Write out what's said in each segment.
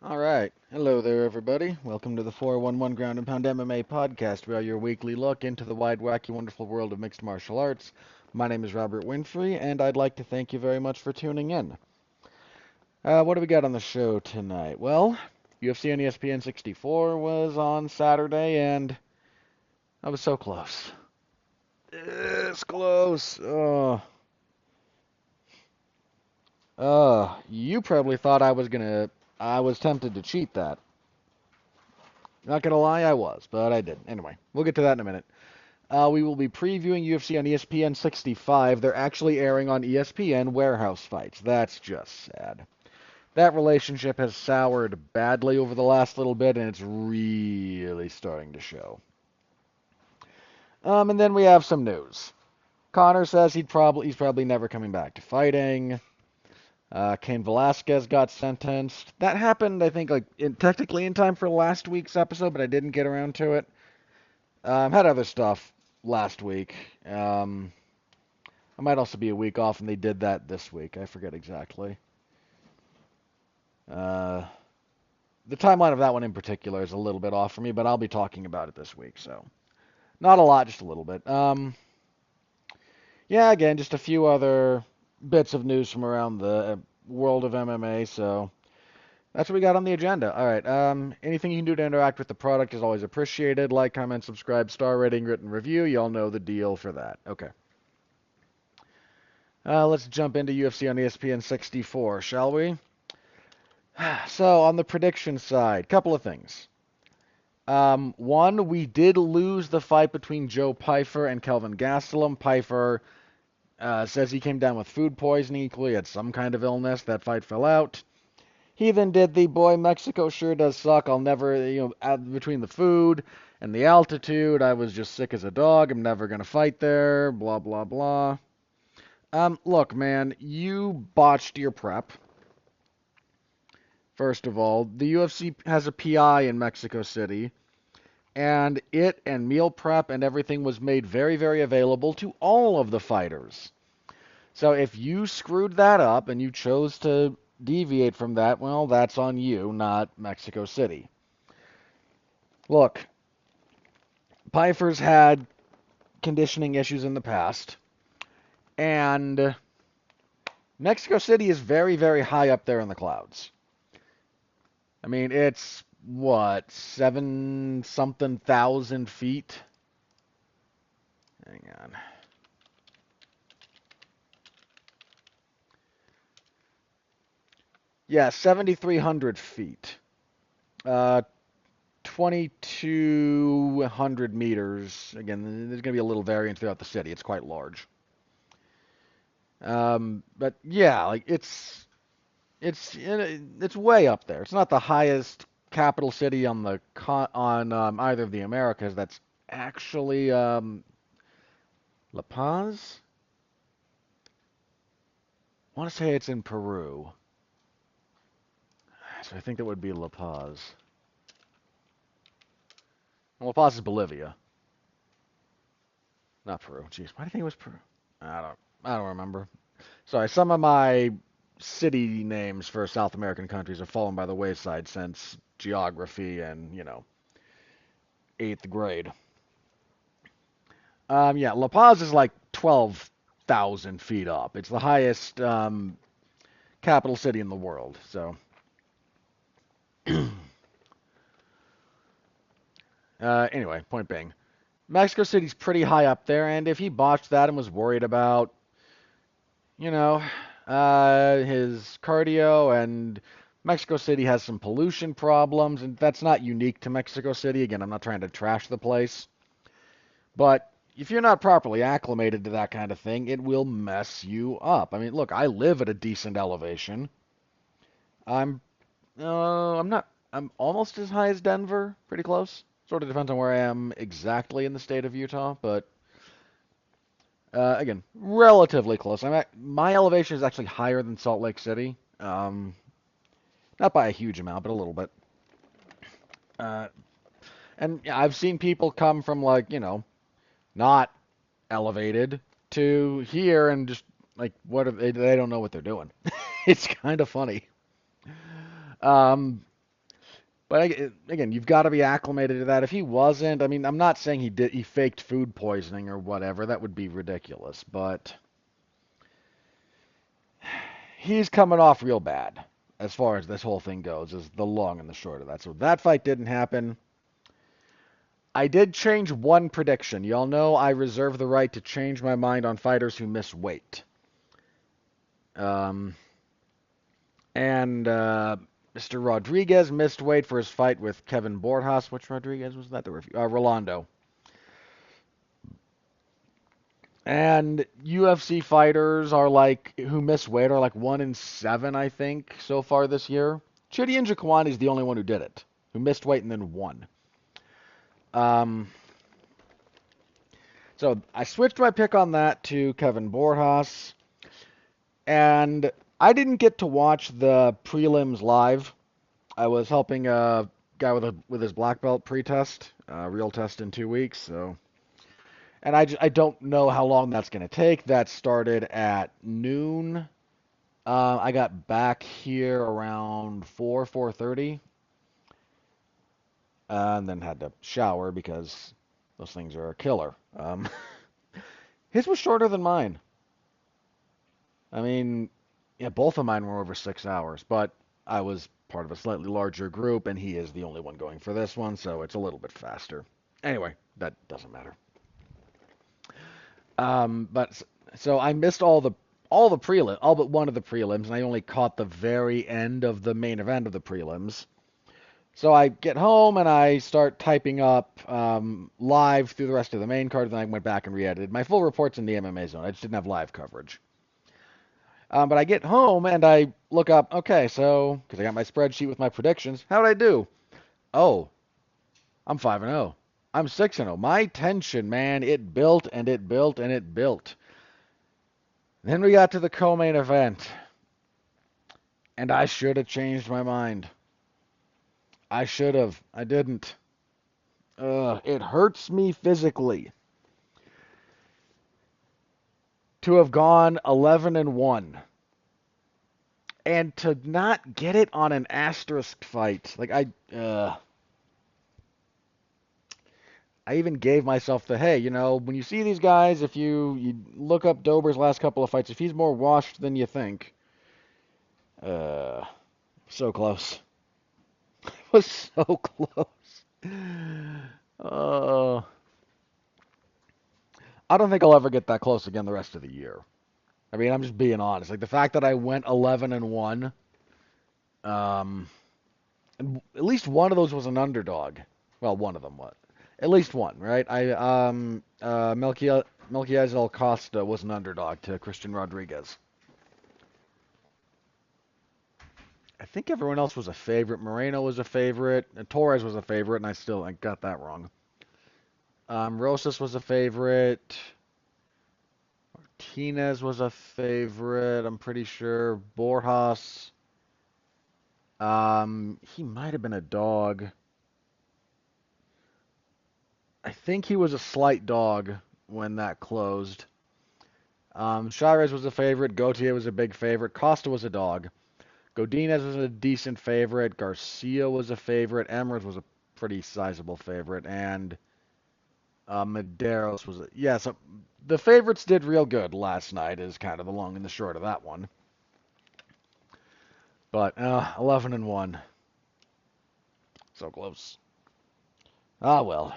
All right. Hello there, everybody. Welcome to the 411 Ground and Pound MMA podcast. We are your weekly look into the wide, wacky, wonderful world of mixed martial arts. My name is Robert Winfrey, and I'd like to thank you very much for tuning in. What do we got on the show tonight? Well, UFC on ESPN 64 was on Saturday, and I was so close. It's close. You probably thought I was tempted to cheat that. Not gonna lie, I was, but I didn't. Anyway, we'll get to that in a minute. We will be previewing UFC on ESPN 65. They're actually airing on ESPN Warehouse Fights. That's just sad. That relationship has soured badly over the last little bit, and it's really starting to show. And then we have some news. Connor says he's probably never coming back to fighting. Cain Velasquez got sentenced. That happened, I think, technically in time for last week's episode, but I didn't get around to it. Had other stuff last week. I might also be a week off, and they did that this week. I forget exactly. Uh, the timeline of that one in particular is a little bit off for me, but I'll be talking about it this week, so not a lot, just a little bit. Yeah, again, just a few other bits of news from around the world of MMA, so that's what we got on the agenda. All right. Anything you can do to interact with the product is always appreciated. Like, comment, subscribe, star rating, written review. You all know the deal for that. Okay. Let's jump into UFC on ESPN 64, shall we? So, on the prediction side, couple of things. One, we did lose the fight between Joe Pyfer and Kelvin Gastelum. Pyfer says he came down with food poisoning. Equally, had some kind of illness. That fight fell out. He then did the boy, Mexico sure does suck. I'll never, between the food and the altitude, I was just sick as a dog. I'm never going to fight there. Blah, blah, blah. Look, man, you botched your prep. First of all, the UFC has a PI in Mexico City, and it and meal prep and everything was made very, very available to all of the fighters. So if you screwed that up and you chose to deviate from that, well, that's on you, not Mexico City. Look, Pfeiffer's had conditioning issues in the past, and Mexico City is very, very high up there in the clouds. I mean, it's what, 7-something thousand feet? Hang on. Yeah, 7,300 feet. 2,200 meters. Again, there's going to be a little variance throughout the city. It's quite large. But yeah, like it's way up there. It's not the highest capital city on either of the Americas. That's actually La Paz. I want to say it's in Peru, so I think that would be La Paz. Well, La Paz is Bolivia, not Peru. Jeez, why do you think it was Peru? I don't remember. Sorry, some of my city names for South American countries have fallen by the wayside since geography and, eighth grade. Yeah, La Paz is like 12,000 feet up. It's the highest capital city in the world. So, anyway, point being, Mexico City's pretty high up there, and if he botched that and was worried about, you know, his cardio, and Mexico City has some pollution problems, and that's not unique to Mexico City. Again, I'm not trying to trash the place, but if you're not properly acclimated to that kind of thing, it will mess you up. I mean, look, I live at a decent elevation. I'm, I'm not, I'm almost as high as Denver, pretty close. Sort of depends on where I am exactly in the state of Utah, but again, relatively close. My elevation is actually higher than Salt Lake City. Not by a huge amount, but a little bit. Uh, and yeah, I've seen people come from not elevated to here and just like they don't know what they're doing. It's kind of funny. Um, But again, you've got to be acclimated to that. If he wasn't, I mean, I'm not saying he faked food poisoning or whatever. That would be ridiculous. But he's coming off real bad as far as this whole thing goes, is the long and the short of that. So that fight didn't happen. I did change one prediction. Y'all know I reserve the right to change my mind on fighters who miss weight. Um, and Mr. Rodriguez missed weight for his fight with Kevin Borjas. Which Rodriguez was that? Rolando. And UFC fighters are like who miss weight are like 1 in 7, I think, so far this year. Chidi Njokuani is the only one who did it, who missed weight and then won. Um, so I switched my pick on that to Kevin Borjas, and I didn't get to watch the prelims live. I was helping a guy with his black belt pre-test, real test in 2 weeks. So, and I don't know how long that's going to take. That started at noon. I got back here around 4:30, and then had to shower because those things are a killer. His was shorter than mine. I mean, yeah, both of mine were over 6 hours, but I was part of a slightly larger group, and he is the only one going for this one, so it's a little bit faster. Anyway, that doesn't matter. But so I missed all the prelim, all but one of the prelims, and I only caught the very end of the main event of the prelims. So I get home and I start typing up live through the rest of the main card. Then I went back and re-edited my full reports in the MMA zone. I just didn't have live coverage. But I get home and I look up. Okay, so because I got my spreadsheet with my predictions, how did I do? Oh, I'm 5-0. I'm 6-0. My tension, man, it built and it built and it built. Then we got to the co-main event, and I should have changed my mind. I should have. I didn't. It hurts me physically to have gone 11-1 and to not get it on an asterisk fight. Like I even gave myself the hey, when you see these guys, if you look up Dober's last couple of fights, if he's more washed than you think, uh, so close. It was so close. Uh, I don't think I'll ever get that close again the rest of the year. I mean, I'm just being honest. Like the fact that I went 11-1, and at least one of those was an underdog. Well, one of them was. At least one, right? Melquiades Costa was an underdog to Christian Rodriguez. I think everyone else was a favorite. Moreno was a favorite. And Torres was a favorite, and I got that wrong. Rosas was a favorite. Martinez was a favorite. I'm pretty sure. Borjas. He might have been a dog. I think he was a slight dog when that closed. Chavez was a favorite. Gautier was a big favorite. Costa was a dog. Godinez was a decent favorite. Garcia was a favorite. Emers was a pretty sizable favorite. And Medeiros was a... Yeah, so the favorites did real good last night is kind of the long and the short of that one. But 11-1. So close. Ah, well.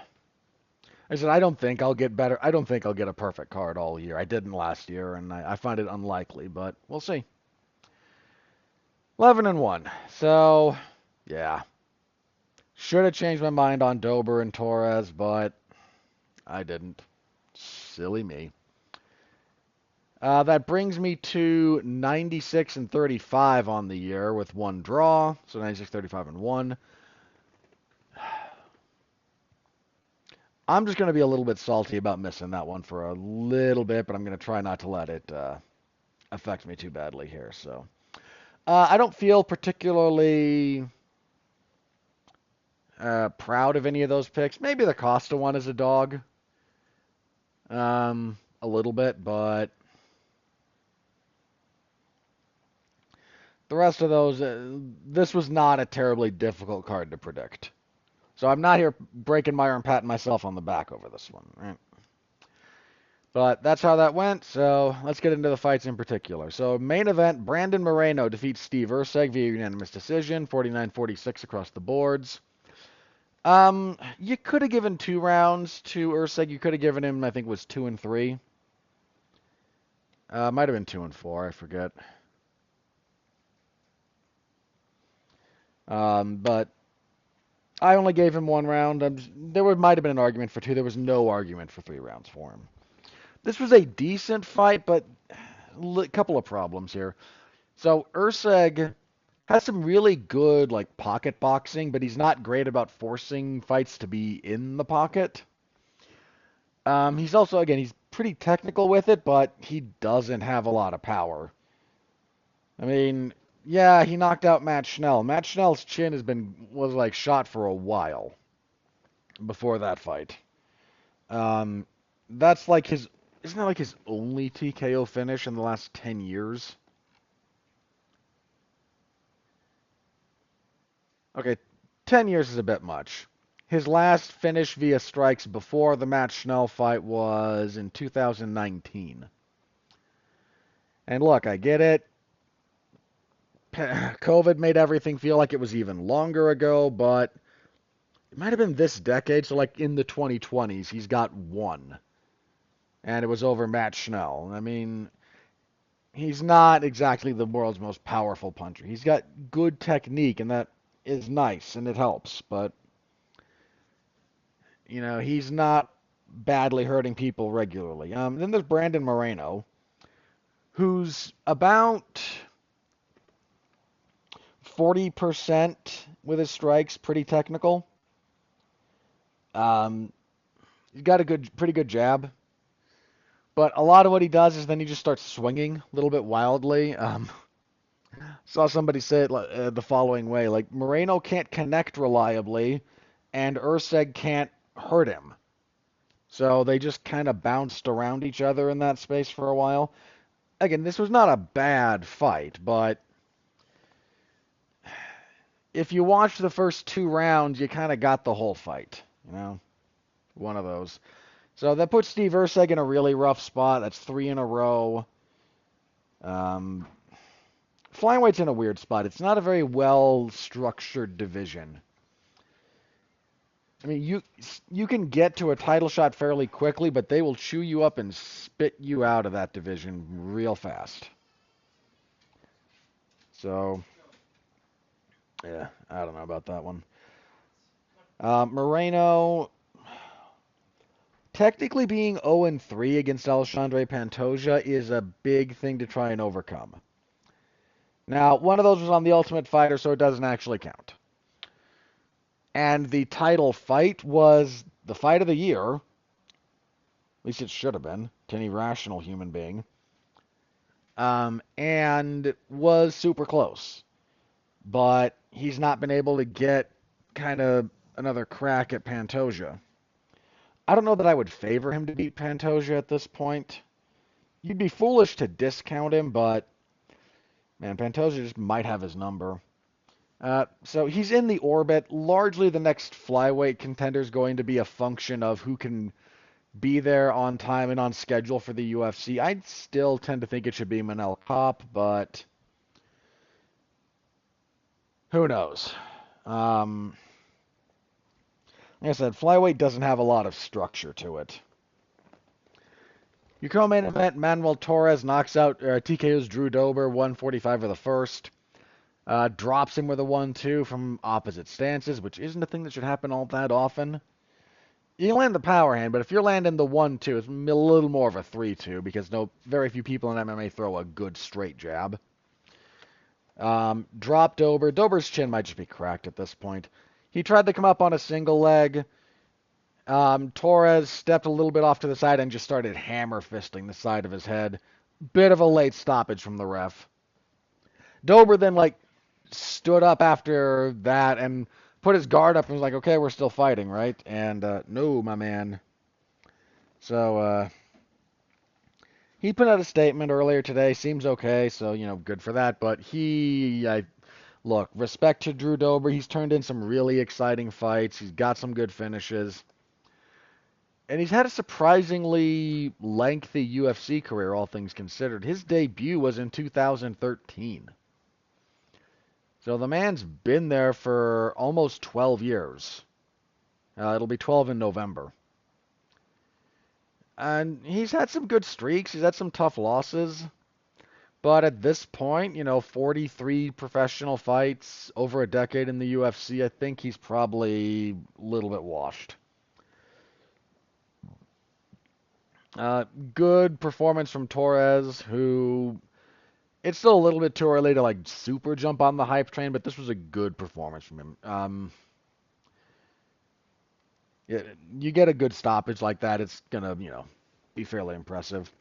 I said I don't think I'll get better. I don't think I'll get a perfect card all year. I didn't last year, and I find it unlikely, but we'll see. 11-1. So, yeah. Should have changed my mind on Dober and Torres, but I didn't. Silly me. That brings me to 96-35 on the year with one draw. So 96-35-1. I'm just going to be a little bit salty about missing that one for a little bit, but I'm going to try not to let it affect me too badly here. So I don't feel particularly proud of any of those picks. Maybe the Costa one is a dog, a little bit, but the rest of those, this was not a terribly difficult card to predict. So I'm not here breaking my arm, patting myself on the back over this one. Right? But that's how that went, so let's get into the fights in particular. So main event, Brandon Moreno defeats Steve Erceg via unanimous decision, 49-46 across the boards. You could have given 2 rounds to Erceg. You could have given him, I think it was 2 and 3. Might have been 2 and 4, I forget. But I only gave him 1 round. Might have been an argument for 2. There was no argument for 3 rounds for him. This was a decent fight, but a couple of problems here. So Erceg has some really good like pocket boxing, but he's not great about forcing fights to be in the pocket. He's also, again, he's pretty technical with it, but he doesn't have a lot of power. I mean, yeah, he knocked out Matt Schnell. Matt Schnell's chin was like shot for a while before that fight. That's like isn't that like his only TKO finish in the last 10 years? Okay, 10 years is a bit much. His last finish via strikes before the Matt Schnell fight was in 2019. And look, I get it. COVID made everything feel like it was even longer ago, but it might have been this decade. So, like in the 2020s, he's got 1. And it was over Matt Schnell. I mean, he's not exactly the world's most powerful puncher. He's got good technique, and that is nice, and it helps. But, he's not badly hurting people regularly. Then there's Brandon Moreno, who's about 40% with his strikes, pretty technical. He's got a pretty good jab. But a lot of what he does is then he just starts swinging a little bit wildly. Saw somebody say it the following way, like Moreno can't connect reliably, and Erceg can't hurt him. So they just kind of bounced around each other in that space for a while. Again, this was not a bad fight, but if you watch the first 2 rounds, you kind of got the whole fight. One of those. So that puts Steve Erceg in a really rough spot. That's 3 in a row. Flyweight's in a weird spot. It's not a very well-structured division. I mean, you can get to a title shot fairly quickly, but they will chew you up and spit you out of that division real fast. So, yeah, I don't know about that one. Moreno, technically being 0-3 against Alexandre Pantoja is a big thing to try and overcome. Now, one of those was on The Ultimate Fighter, so it doesn't actually count. And the title fight was the fight of the year. At least it should have been, to any rational human being. And was super close. But he's not been able to get kind of another crack at Pantoja. I don't know that I would favor him to beat Pantoja at this point. You'd be foolish to discount him, but man, Pantoja just might have his number. So he's in the orbit. Largely the next flyweight contender is going to be a function of who can be there on time and on schedule for the UFC. I still tend to think it should be Manel Kopp, but who knows? Like I said, flyweight doesn't have a lot of structure to it. Your co-main event, Manuel Torres knocks out TKO's Drew Dober, 145 for the first. Drops him with a 1-2 from opposite stances, which isn't a thing that should happen all that often. You can land the power hand, but if you're landing the 1-2, it's a little more of a 3-2 because very few people in MMA throw a good straight jab. Dropped Dober. Dober's chin might just be cracked at this point. He tried to come up on a single leg. Torres stepped a little bit off to the side and just started hammer fisting the side of his head. Bit of a late stoppage from the ref. Dober then stood up after that and put his guard up and was like, okay, we're still fighting, right? And no, my man. So he put out a statement earlier today. Seems okay, so good for that. But look, respect to Drew Dober. He's turned in some really exciting fights. He's got some good finishes, and he's had a surprisingly lengthy UFC career, all things considered. His debut was in 2013, so the man's been there for almost 12 years. It'll be 12 in November. And he's had some good streaks. He's had some tough losses. But at this point, 43 professional fights, over a decade in the UFC, I think he's probably a little bit washed. Good performance from Torres, who it's still a little bit too early to super jump on the hype train, but this was a good performance from him. Yeah, you get a good stoppage like that, it's gonna, be fairly impressive.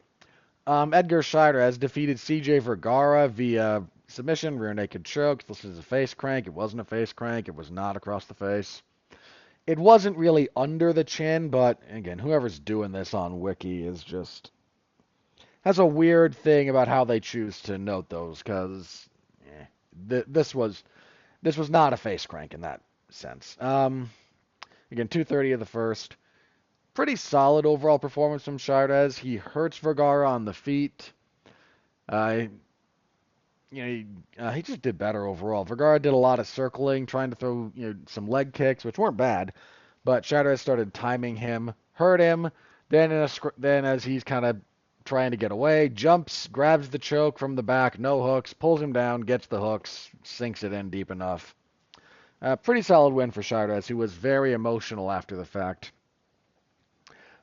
Edgar Scheider has defeated CJ Vergara via submission, rear naked choke. This is a face crank. It wasn't a face crank. It was not across the face. It wasn't really under the chin, but again, whoever's doing this on Wiki is just has a weird thing about how they choose to note those, because this was not a face crank in that sense. Again, 230 of the first. Pretty solid overall performance from Chavez. He hurts Vergara on the feet. Uh, he just did better overall. Vergara did a lot of circling, trying to throw some leg kicks, which weren't bad, but Chavez started timing him, hurt him. Then as he's kind of trying to get away, jumps, grabs the choke from the back, no hooks, pulls him down, gets the hooks, sinks it in deep enough. Pretty solid win for Chavez, who was very emotional after the fact.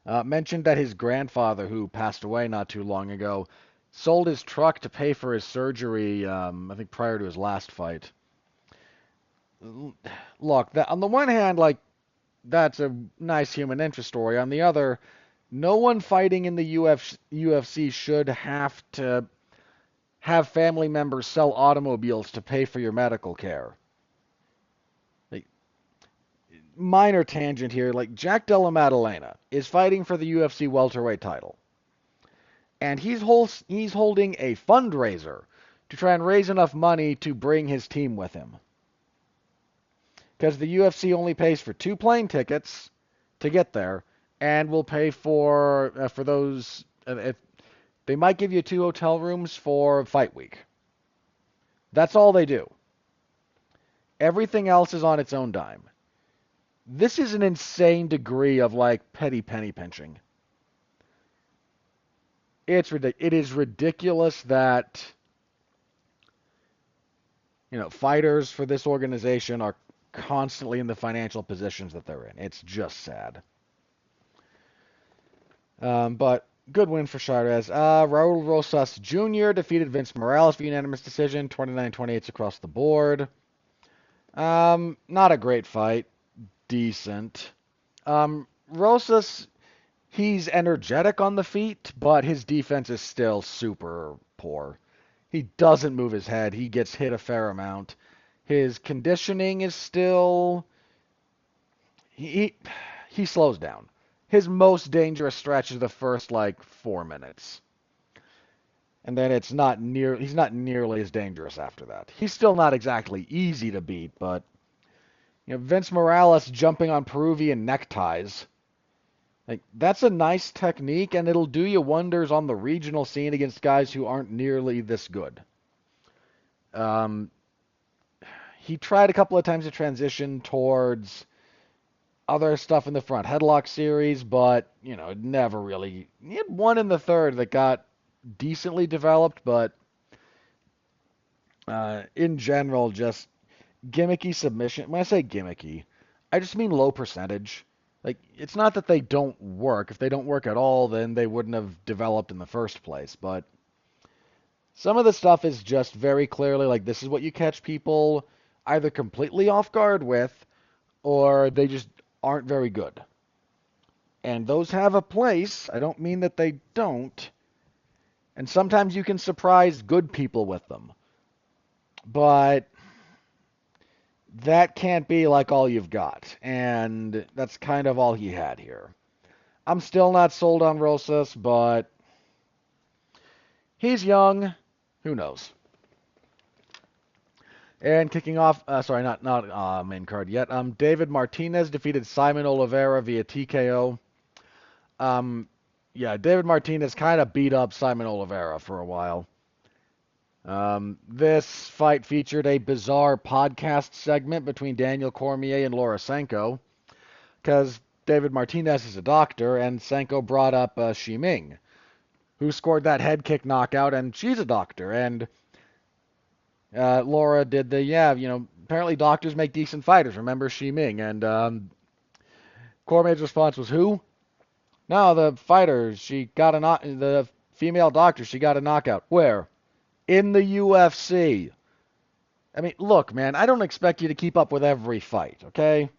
Mentioned that his grandfather, who passed away not too long ago, sold his truck to pay for his surgery, I think prior to his last fight. Look, on the one hand, that's a nice human interest story. On the other, no one fighting in the UFC should have to have family members sell automobiles to pay for your medical care. Minor tangent here, Jack Della Maddalena is fighting for the UFC welterweight title. And he's holding a fundraiser to try and raise enough money to bring his team with him. Because the UFC only pays for 2 plane tickets to get there, and will pay for those. If they might give you 2 hotel rooms for fight week. That's all they do. Everything else is on its own dime. This is an insane degree of petty penny pinching. It is ridiculous that fighters for this organization are constantly in the financial positions that they're in. It's just sad. But good win for Chavez. Raul Rosas Jr. defeated Vince Morales via unanimous decision, 29-28 across the board. Not a great fight. Decent. Rosas, he's energetic on the feet, but his defense is still super poor. He doesn't move his head. He gets hit a fair amount. His conditioning is still... He slows down. His most dangerous stretch is the first 4 minutes. And then he's not nearly as dangerous after that. He's still not exactly easy to beat, but Vince Morales jumping on Peruvian neckties. That's a nice technique, and it'll do you wonders on the regional scene against guys who aren't nearly this good. He tried a couple of times to transition towards other stuff in the front headlock series, but, never really. He had one in the third that got decently developed, but in general, just gimmicky submission. When I say gimmicky, I just mean low percentage. It's not that they don't work. If they don't work at all, then they wouldn't have developed in the first place. But some of the stuff is just very clearly this is what you catch people either completely off guard with, or they just aren't very good. And those have a place. I don't mean that they don't. And sometimes you can surprise good people with them. But that can't be all you've got. And that's kind of all he had here. I'm still not sold on Rosas, but He's young. Who knows? And kicking off, sorry, not main card yet. David Martinez defeated Simon Oliveira via TKO. Yeah, David Martinez kind of beat up Simon Oliveira for a while. This fight featured a bizarre podcast segment between Daniel Cormier and Laura Sanko, because David Martinez is a doctor, and Sanko brought up Shi Ming, who scored that head kick knockout, and she's a doctor, and Laura did apparently doctors make decent fighters. Remember Shi Ming? And Cormier's response was, who? No, the fighter. She got the female doctor. She got a knockout. Where? In the UFC. I mean, look, man, I don't expect you to keep up with every fight, okay?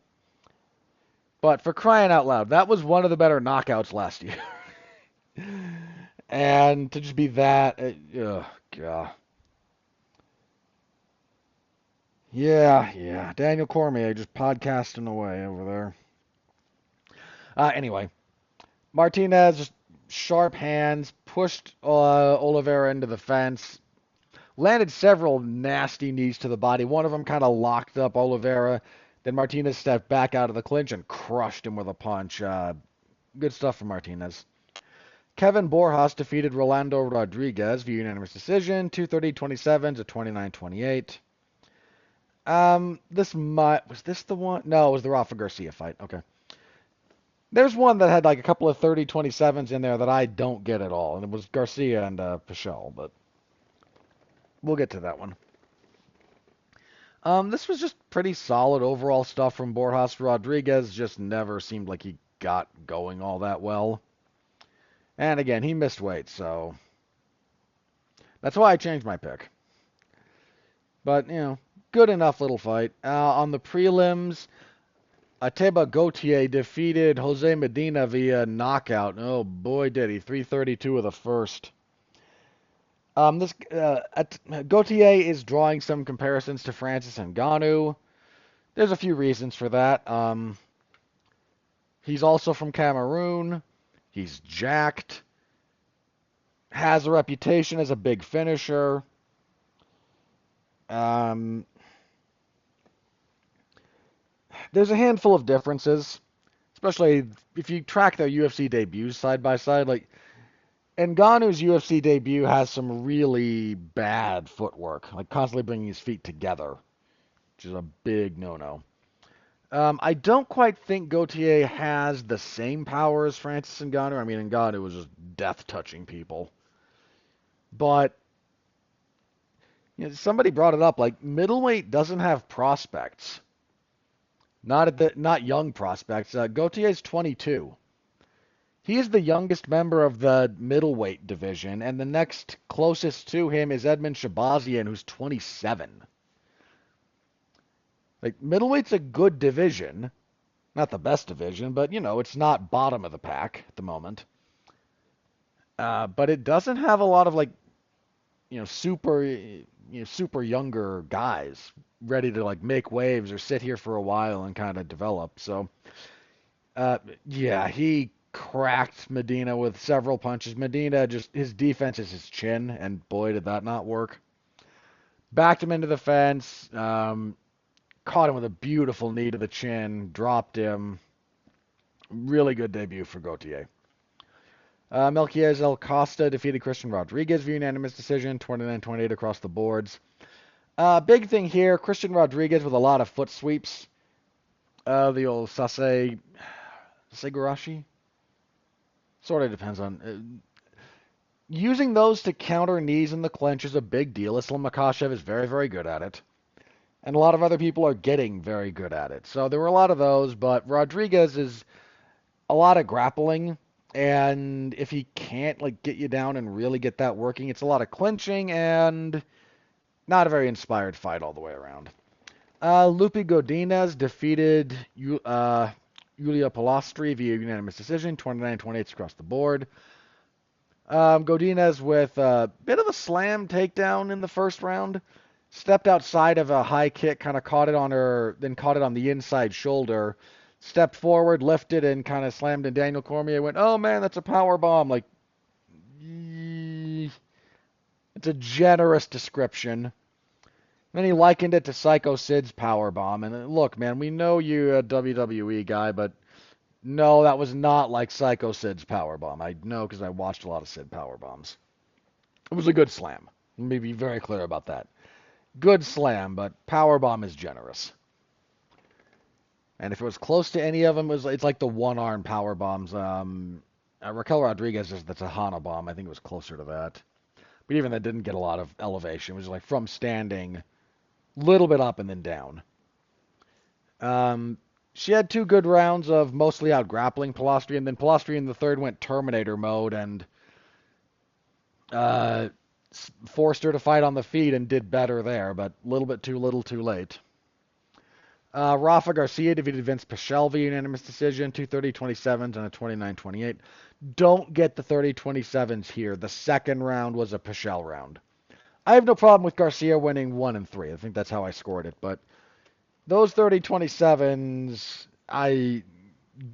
But for crying out loud, that was one of the better knockouts last year. And to just be that, God. Yeah. Daniel Cormier just podcasting away over there. Anyway, Martinez just sharp hands, pushed Oliveira into the fence, landed several nasty knees to the body. One of them kind of locked up Oliveira. Then Martinez stepped back out of the clinch and crushed him with a punch. Good stuff from Martinez. Kevin Borjas defeated Rolando Rodriguez via unanimous decision, 230-27 to 29-28. Was this the one? No, it was the Rafa Garcia fight. Okay. There's one that had like a couple of 30-27s in there that I don't get at all, and it was Garcia and Pichel, but we'll get to that one. This was just pretty solid overall stuff from Borjas. Rodriguez just never seemed like he got going all that well. And again, he missed weight, so that's why I changed my pick. But, good enough little fight. On the prelims, Ateba Gautier defeated Jose Medina via knockout. Oh boy, did he. 332 of the first. Gautier is drawing some comparisons to Francis Ngannou. There's a few reasons for that. He's also from Cameroon. He's jacked. Has a reputation as a big finisher. There's a handful of differences, especially if you track their UFC debuts side by side. Like, Ngannou's UFC debut has some really bad footwork, like constantly bringing his feet together, which is a big no-no. I don't quite think Gautier has the same power as Francis Ngannou. I mean, Ngannou was just death-touching people. But somebody brought it up, like, middleweight doesn't have prospects. Not young prospects. Gautier's 22. He is the youngest member of the middleweight division, and the next closest to him is Edmund Shabazian, who's 27. Like, middleweight's a good division. Not the best division, but, it's not bottom of the pack at the moment. But it doesn't have a lot of, like, super younger guys ready to, like, make waves or sit here for a while and kind of develop. So, he cracked Medina with several punches. Medina, his defense is his chin, and boy, did that not work. Backed him into the fence, caught him with a beautiful knee to the chin, dropped him. Really good debut for Gautier. Melquiades El Costa defeated Christian Rodriguez via unanimous decision, 29-28 across the boards. Big thing here, Christian Rodriguez with a lot of foot sweeps. The old Segurashi? Sort of depends on... using those to counter knees in the clinch is a big deal. Islam Makhachev is very, very good at it. And a lot of other people are getting very good at it. So there were a lot of those, but Rodriguez is a lot of grappling. And if he can't get you down and really get that working, it's a lot of clinching and not a very inspired fight all the way around. Lupi Godinez defeated Yulia Palastri via unanimous decision, 29-28 across the board. Godinez with a bit of a slam takedown in the first round. Stepped outside of a high kick, kind of caught it on her, then caught it on the inside shoulder. Stepped forward, lifted, and kind of slammed. And Daniel Cormier went, "Oh man, that's a power bomb!" Like, It's a generous description. Then he likened it to Psycho Sid's powerbomb. And look, man, we know you're a WWE guy, but no, that was not like Psycho Sid's powerbomb. I know because I watched a lot of Sid powerbombs. It was a good slam. Let me be very clear about that. Good slam, but powerbomb is generous. And if it was close to any of them, it's like the one-arm power bombs. Raquel Rodriguez is the Tejana bomb. I think it was closer to that. But even that didn't get a lot of elevation. It was like from standing, a little bit up and then down. She had 2 good rounds of mostly out grappling Pilastri, and then Pilastri in the third went Terminator mode and uh, forced her to fight on the feet and did better there, but a little bit too little too late. Rafa Garcia defeated Vince Pichel via unanimous decision, 2 30-27s and a 29-28. Don't get the 30-27s here. The second round was a Pichel round. I have no problem with Garcia winning 1 and 3. I think that's how I scored it. But those 30-27s,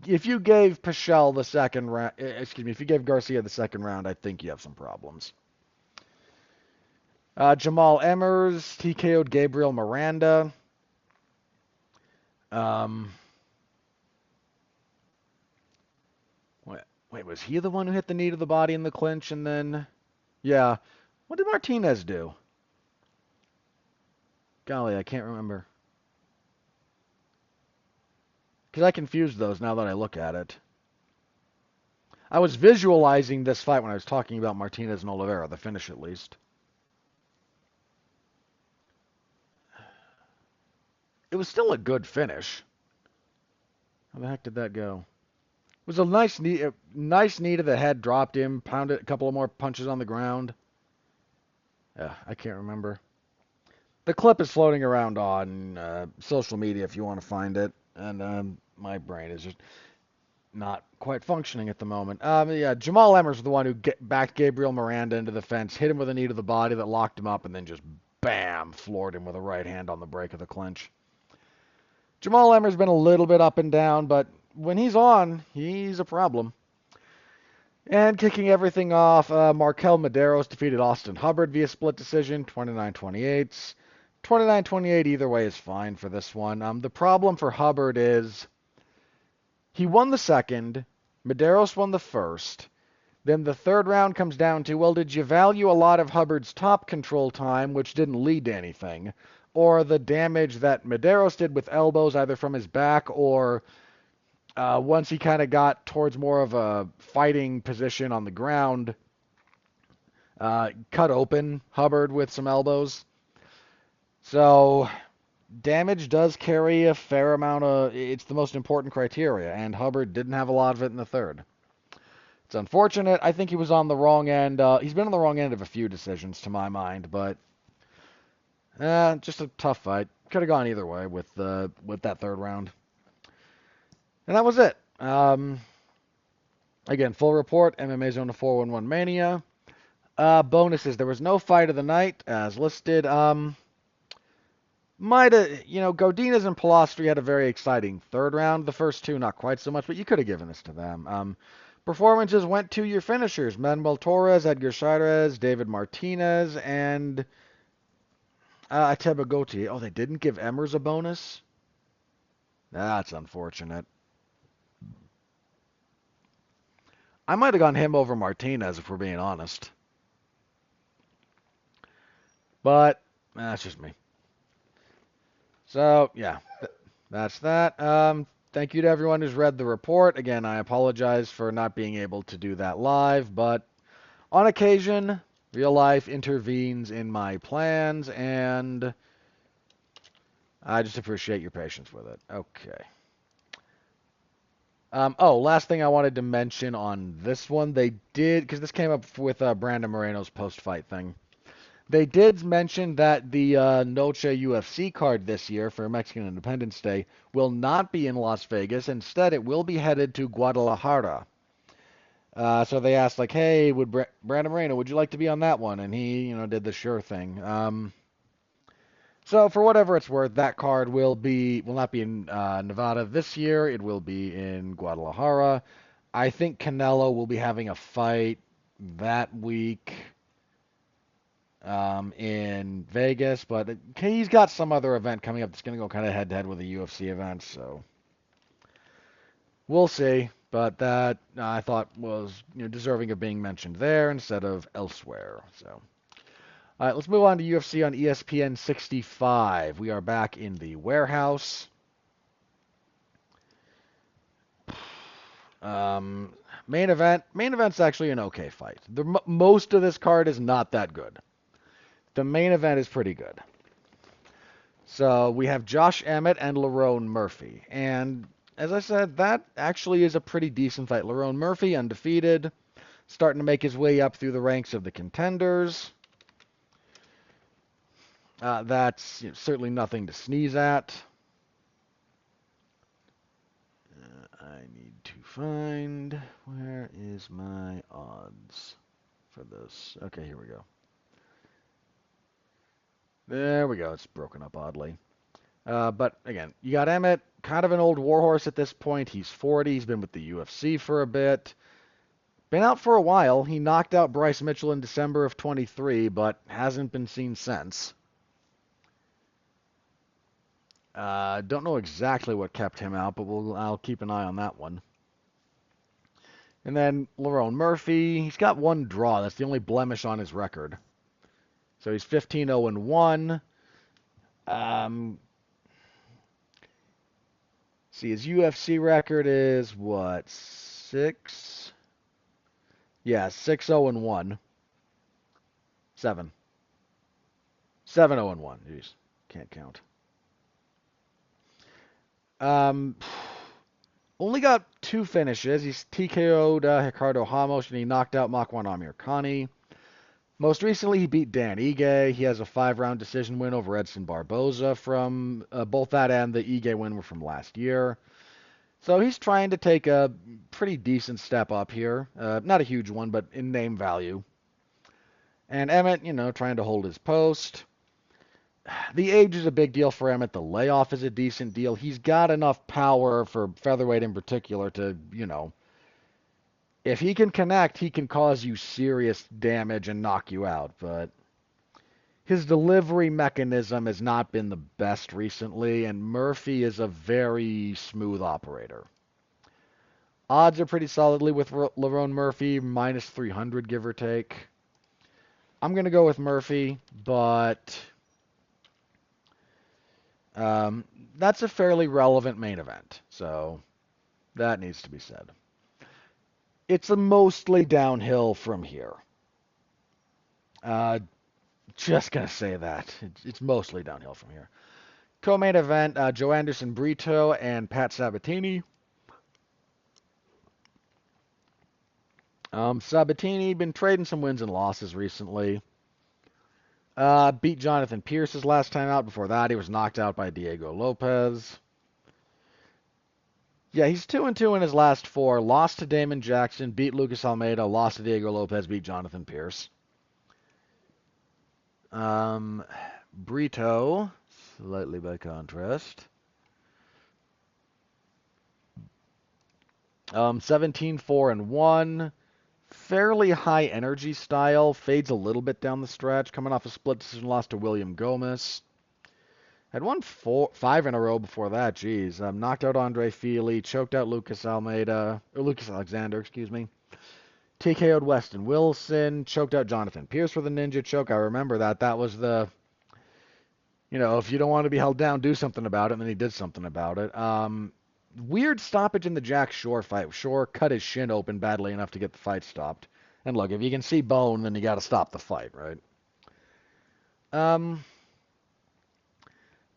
if you gave Pichel the second round, if you gave Garcia the second round, I think you have some problems. Jamal Emmers TKO'd Gabriel Miranda. Wait, was he the one who hit the knee to the body in the clinch and then... Yeah. What did Martinez do? Golly, I can't remember. Because I confused those now that I look at it. I was visualizing this fight when I was talking about Martinez and Oliveira, the finish at least. It was still a good finish. How the heck did that go? It was a nice knee to the head, dropped him, pounded a couple of more punches on the ground. Yeah, I can't remember. The clip is floating around on social media if you want to find it, and my brain is just not quite functioning at the moment. Yeah, Jamal Emmers was the one who backed Gabriel Miranda into the fence, hit him with a knee to the body that locked him up, and then just bam, floored him with a right hand on the break of the clinch. Jamal Emmers been a little bit up and down, but when he's on, he's a problem. And kicking everything off, Markel Medeiros defeated Austin Hubbard via split decision, 29-28. 29-28 either way is fine for this one. The problem for Hubbard is he won the second, Medeiros won the first. Then the third round comes down to, well, did you value a lot of Hubbard's top control time, which didn't lead to anything, or the damage that Medeiros did with elbows either from his back or once he kind of got towards more of a fighting position on the ground, cut open Hubbard with some elbows. So damage does carry a fair amount of, it's the most important criteria, and Hubbard didn't have a lot of it in the third. It's unfortunate. I think he was on the wrong end. He's been on the wrong end of a few decisions to my mind, but just a tough fight. Could have gone either way with that third round. And that was it. Again, full report, MMA Zone 411 Mania. Bonuses. There was no fight of the night as listed. Godinez and Pilastri had a very exciting third round. The first two, not quite so much, but you could have given this to them. Performances went to your finishers. Manuel Torres, Edgar Chairez, David Martinez, and Ateba Gautier. Oh, they didn't give Emmers a bonus? That's unfortunate. I might have gone him over Martinez if we're being honest. But that's just me. So, yeah, that's that. Thank you to everyone who's read the report. Again, I apologize for not being able to do that live, but on occasion, real life intervenes in my plans, and I just appreciate your patience with it. Okay. Last thing I wanted to mention on this one, they did, because this came up with Brandon Moreno's post-fight thing. They did mention that the Noche UFC card this year for Mexican Independence Day will not be in Las Vegas. Instead, it will be headed to Guadalajara. So they asked, like, hey, Brandon Moreno, would you like to be on that one? And he, did the sure thing. So for whatever it's worth, that card will not be in Nevada this year. It will be in Guadalajara. I think Canelo will be having a fight that week. in Vegas, but he's got some other event coming up that's going to go kind of head-to-head with a UFC event, so we'll see. But that I thought was deserving of being mentioned there instead of elsewhere. So, all right, let's move on to UFC on ESPN 65. We are back in the warehouse. Main event. Main event's actually an okay fight. Most of this card is not that good. The main event is pretty good. So we have Josh Emmett and Lerone Murphy. And as I said, that actually is a pretty decent fight. Lerone Murphy, undefeated, starting to make his way up through the ranks of the contenders. That's certainly nothing to sneeze at. I need to find, where is my odds for this? Okay, here we go. There we go. It's broken up oddly. But again, you got Emmett, kind of an old warhorse at this point. He's 40. He's been with the UFC for a bit. Been out for a while. He knocked out Bryce Mitchell in December of 23, but hasn't been seen since. Don't know exactly what kept him out, but I'll keep an eye on that one. And then Lerone Murphy, he's got one draw. That's the only blemish on his record. So he's 15-0-1. See, his UFC record is what? 6? Yeah, 6-0-1. 7. 7-0-1. Jeez, can't count. Only got 2 finishes. He's TKO'd Ricardo Ramos, and he knocked out Makwan Amirkhani. Most recently, he beat Dan Ige. He has a 5-round decision win over Edson Barboza from both that and the Ige win were from last year. So he's trying to take a pretty decent step up here. Not a huge one, but in name value. And Emmett, trying to hold his post. The age is a big deal for Emmett. The layoff is a decent deal. He's got enough power for featherweight in particular to, if he can connect, he can cause you serious damage and knock you out. But his delivery mechanism has not been the best recently, and Murphy is a very smooth operator. Odds are pretty solidly with Lerone Murphy, minus 300, give or take. I'm going to go with Murphy, but that's a fairly relevant main event, so that needs to be said. It's a mostly downhill from here. Just going to say that. It's mostly downhill from here. Co-main event, Joe Anderson Brito and Pat Sabatini. Sabatini been trading some wins and losses recently. Beat Jonathan Pierce his last time out. Before that, he was knocked out by Diego Lopez. Yeah, he's 2-2 in his last 4. Lost to Damon Jackson, beat Lucas Almeida, lost to Diego Lopez, beat Jonathan Pierce. Brito, slightly by contrast. 17-4-1. Fairly high energy style. Fades a little bit down the stretch. Coming off a split decision loss to William Gomez. Had won 5 in a row before that. Jeez. Knocked out Andre Fili. Choked out Lucas Alexander, excuse me. TKO'd Weston Wilson. Choked out Jonathan Pierce with a ninja choke. I remember that. That was the, if you don't want to be held down, do something about it. And then he did something about it. Weird stoppage in the Jack Shore fight. Shore cut his shin open badly enough to get the fight stopped. And look, if you can see bone, then you got to stop the fight, right?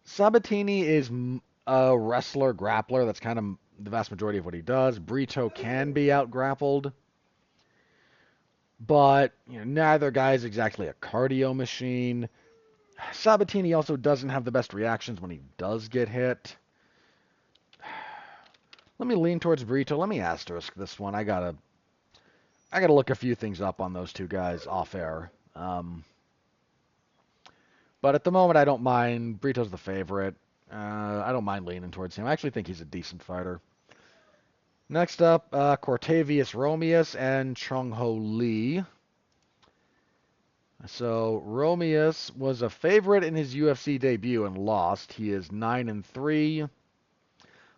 Sabatini is a wrestler, grappler. That's kind of the vast majority of what he does. Brito can be out-grappled. But neither guy is exactly a cardio machine. Sabatini also doesn't have the best reactions when he does get hit. Let me lean towards Brito. Let me asterisk this one. I gotta look a few things up on those two guys off air. But at the moment, I don't mind. Brito's the favorite. I don't mind leaning towards him. I actually think he's a decent fighter. Next up, Cortavius Romeus and Chung Ho Lee. So Romeus was a favorite in his UFC debut and lost. He is 9-3.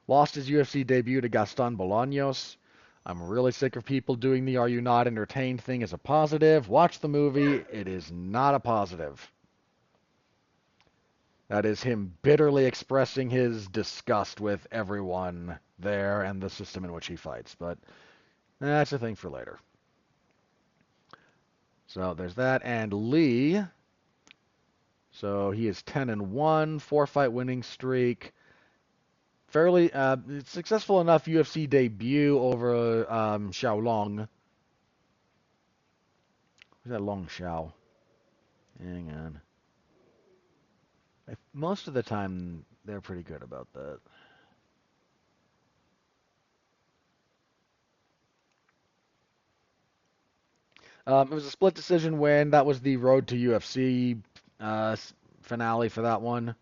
Lost his UFC debut to Gaston Bolaños. I'm really sick of people doing the "Are you not entertained" thing as a positive. Watch the movie. It is not a positive. That is him bitterly expressing his disgust with everyone there and the system in which he fights. But that's a thing for later. So there's that. And Lee. So he is 10-1, 4-fight winning streak. Fairly successful enough UFC debut over Xiaolong. Who's that Long Xiao? Hang on. Most of the time, they're pretty good about that. It was a split decision win. That was the Road to UFC uh, finale for that one.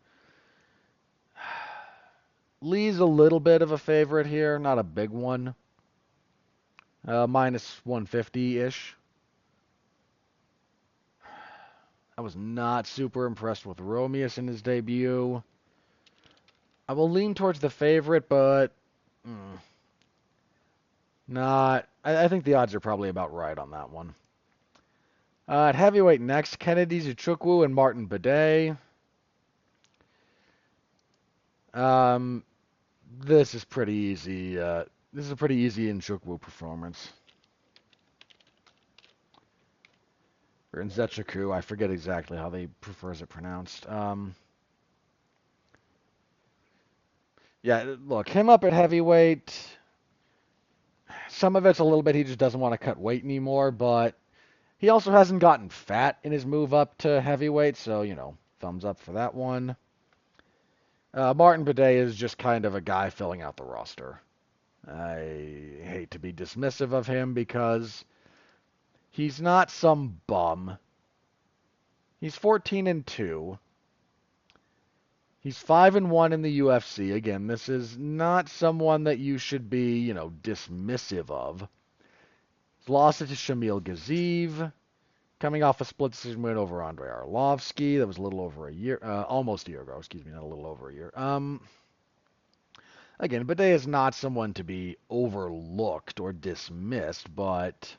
Lee's a little bit of a favorite here, not a big one. Minus 150-ish. I was not super impressed with Romeus in his debut. I will lean towards the favorite, but not. I think the odds are probably about right on that one. At heavyweight next, Kennedy Nzechukwu and Martin Bidet. Um, this is pretty easy. This is a pretty easy Nzechukwu performance. Or Nzechukwu, I forget exactly how they prefers it pronounced. Yeah, look, him up at heavyweight. Some of it's a little bit he just doesn't want to cut weight anymore, but he also hasn't gotten fat in his move up to heavyweight, so, thumbs up for that one. Martin Bidet is just kind of a guy filling out the roster. I hate to be dismissive of him because he's not some bum. He's 14-2. He's 5-1 in the UFC. Again, this is not someone that you should be, dismissive of. He's lost it to Shamil Gaziv, coming off a split decision win over Andrei Arlovsky. That was a little over a year, almost a year ago. Excuse me, not a little over a year. Again, Bidet is not someone to be overlooked or dismissed, but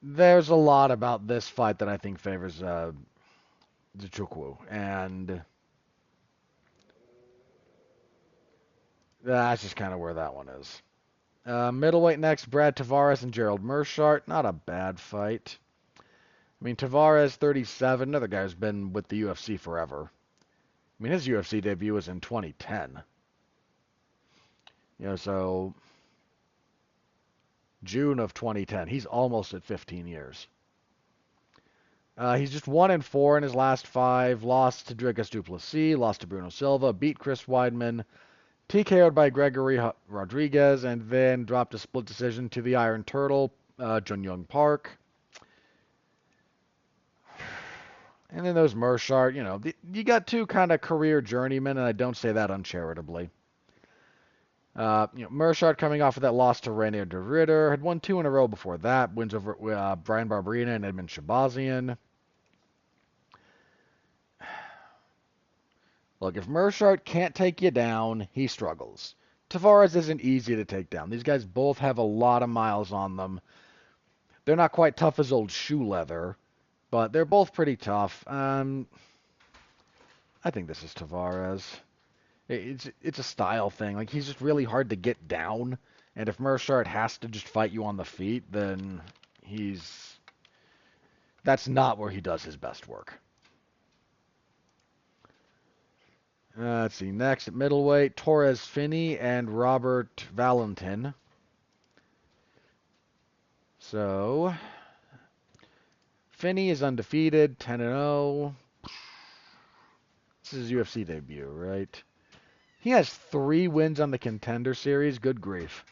there's a lot about this fight that I think favors Nzechukwu, and that's just kind of where that one is. Middleweight next, Brad Tavares and Gerald Meerschaert. Not a bad fight. I mean, Tavares, 37, another guy who's been with the UFC forever. I mean, his UFC debut was in 2010. So June of 2010. He's almost at 15 years. He's just 1-4 in his last 5. Lost to Dricus du Plessis, lost to Bruno Silva, beat Chris Weidman, TKO'd by Gregory Rodriguez, and then dropped a split decision to the Iron Turtle, Jun Young Park. And then there's Meerschaert. You got two kind of career journeymen, and I don't say that uncharitably. Meerschaert coming off of that loss to Reinier de Ridder, had won 2 in a row before that. Wins over Brian Barberena and Edmund Shabazian. Look, if Meerschaert can't take you down, he struggles. Tavares isn't easy to take down. These guys both have a lot of miles on them. They're not quite tough as old shoe leather, but they're both pretty tough. I think this is Tavares. It's a style thing. Like, he's just really hard to get down, and if Meerschaert has to just fight you on the feet, then that's not where he does his best work. Let's see. Next at middleweight, Torres Finney and Robert Valentin. So, Finney is undefeated, 10-0. This is his UFC debut, right? He has 3 wins on the Contender Series. Good grief.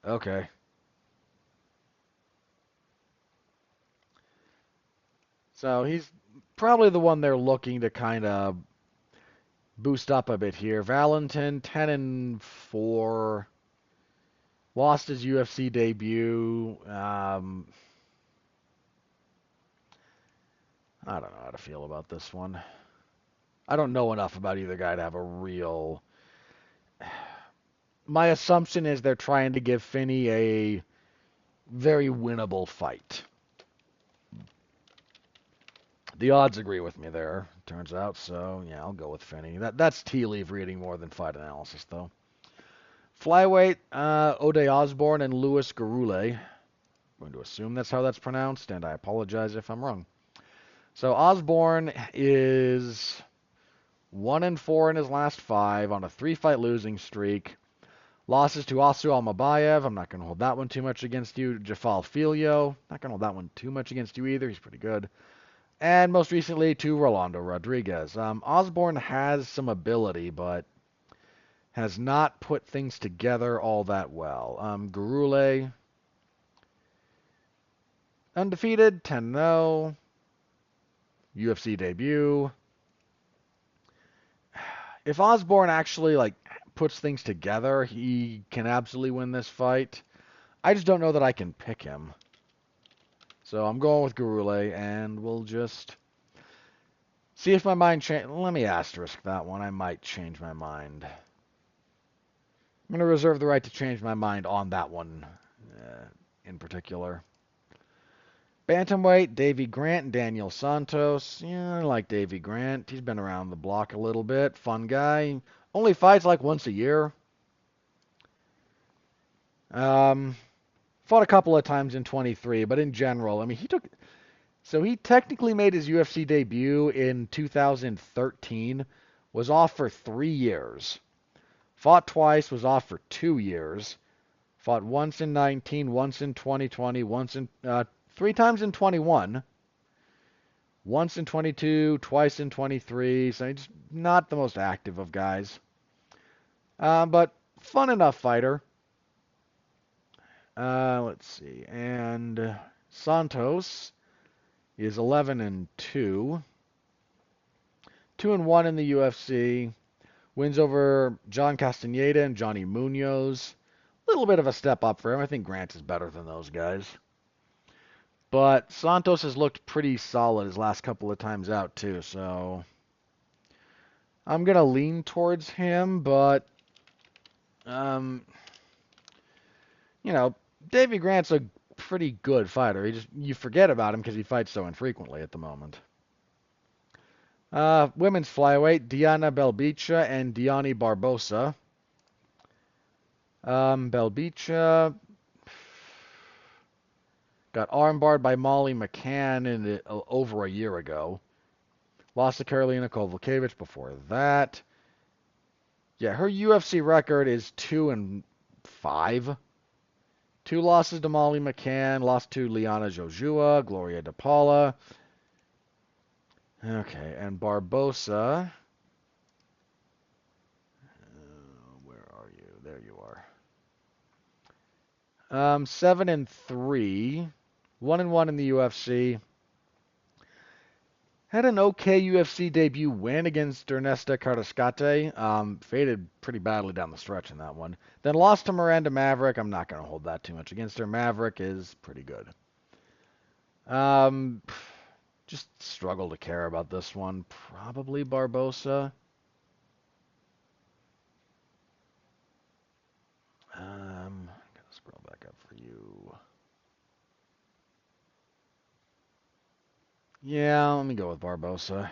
Okay. So he's probably the one they're looking to kind of boost up a bit here. Valentin, 10-4. Lost his UFC debut. I don't know how to feel about this one. I don't know enough about either guy to have a real. My assumption is they're trying to give Finney a very winnable fight. The odds agree with me there, turns out, so yeah, I'll go with Finney. That's tea leaf reading more than fight analysis, though. Flyweight, Ode Osborne and Louis Garule. I'm going to assume that's how that's pronounced, and I apologize if I'm wrong. So Osborne is 1-4 in his last 5 on a 3-fight losing streak. Losses to Asu Almabayev. I'm not going to hold that one too much against you. Jafal Filio. Not going to hold that one too much against you either. He's pretty good. And most recently to Rolando Rodriguez. Osborne has some ability, but has not put things together all that well. Garule, undefeated, 10-0. UFC debut. If Osborne actually puts things together, he can absolutely win this fight. I just don't know that I can pick him. So I'm going with Garule, and we'll just see if my mind changes. Let me asterisk that one. I might change my mind. I'm going to reserve the right to change my mind on that one in particular. Bantamweight, Davey Grant and Daniel Santos. Yeah, I like Davey Grant. He's been around the block a little bit. Fun guy. Only fights like once a year. Fought a couple of times in 23, but in general, I mean, he technically made his UFC debut in 2013, was off for 3 years. Fought twice, was off for 2 years. Fought once in 19, once in 2020, 3 times in 21, once in 22, twice in 23. So he's not the most active of guys. But fun enough fighter. Let's see. And Santos is 11-2. 2-1 in the UFC. Wins over John Castaneda and Johnny Munoz. A little bit of a step up for him. I think Grant is better than those guys. But Santos has looked pretty solid his last couple of times out, too. So I'm going to lean towards him, but, Davey Grant's a pretty good fighter. You forget about him because he fights so infrequently at the moment. Women's flyweight, Diana Belbicha and Diani Barbosa. Belbicha got armbarred by Molly McCann over a year ago. Lost to Karolina Kowalkiewicz before that. Yeah, her UFC record is 2-5. 2 losses to Molly McCann, lost to Liana Jojua, Gloria DePaula. Okay, and Barbosa. Where are you? There you are. 7-3, 1-1 in the UFC. Had an okay UFC debut win against Ernesta Carrascate. Faded pretty badly down the stretch in that one. Then lost to Miranda Maverick. I'm not going to hold that too much against her. Maverick is pretty good. Just struggle to care about this one. Probably Barbosa. Gotta scroll back up for you. Yeah, let me go with Barbosa.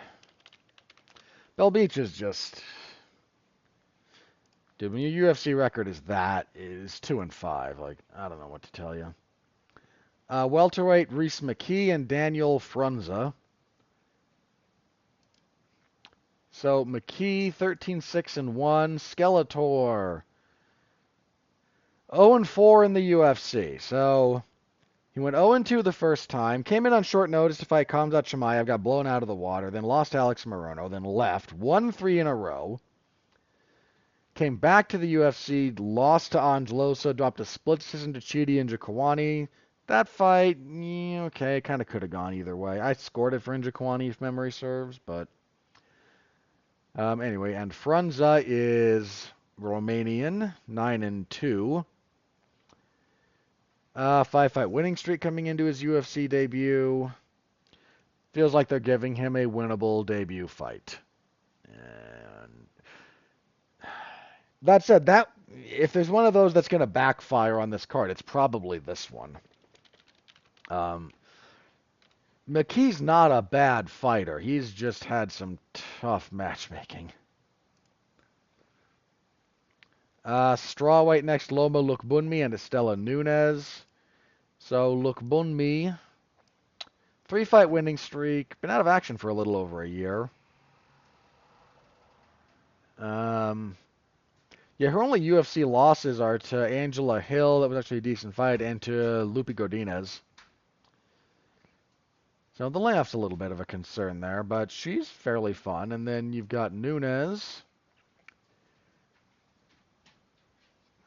Belbeach is just... Dude, when your UFC record is 2-5. I don't know what to tell you. Welterweight, Reese McKee and Daniel Frunza. So, McKee, 13-6-1. Skeletor, 0-4 in the UFC. So, he went 0-2 the first time. Came in on short notice to fight Khamzat Chimaev. Got blown out of the water. Then lost to Alex Morono. Then left. Won 3 in a row. Came back to the UFC. Lost to Angelosa. Dropped a split decision to Chidi and Njokuani. That fight, okay, kind of could have gone either way. I scored it for Njokuani if memory serves, but... anyway, and Frunza is Romanian, 9-2. Five-fight winning streak coming into his UFC debut. Feels like they're giving him a winnable debut fight. And that said, that if there's one of those that's going to backfire on this card, it's probably this one. McKee's not a bad fighter. He's just had some tough matchmaking. Strawweight next, Loma Lukbunmi and Estela Nunes. So Lukbunmi, 3-fight winning streak, been out of action for a little over a year. Yeah, her only UFC losses are to Angela Hill, that was actually a decent fight, and to Lupe Godinez. So the layoff's a little bit of a concern there, but she's fairly fun. And then you've got Nunes,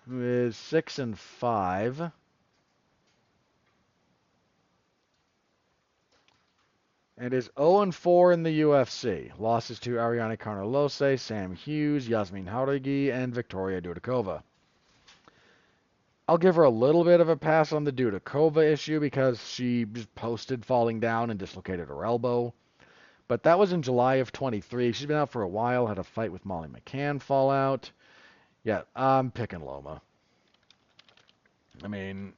who is 6-5. And is 0-4 in the UFC. Losses to Ariane Carnelose, Sam Hughes, Yasmin Jauregui, and Victoria Dudakova. I'll give her a little bit of a pass on the Dudakova issue because she just posted falling down and dislocated her elbow. But that was in July of 23. She's been out for a while, had a fight with Molly McCann fall out. Yeah, I'm picking Loma. I mean,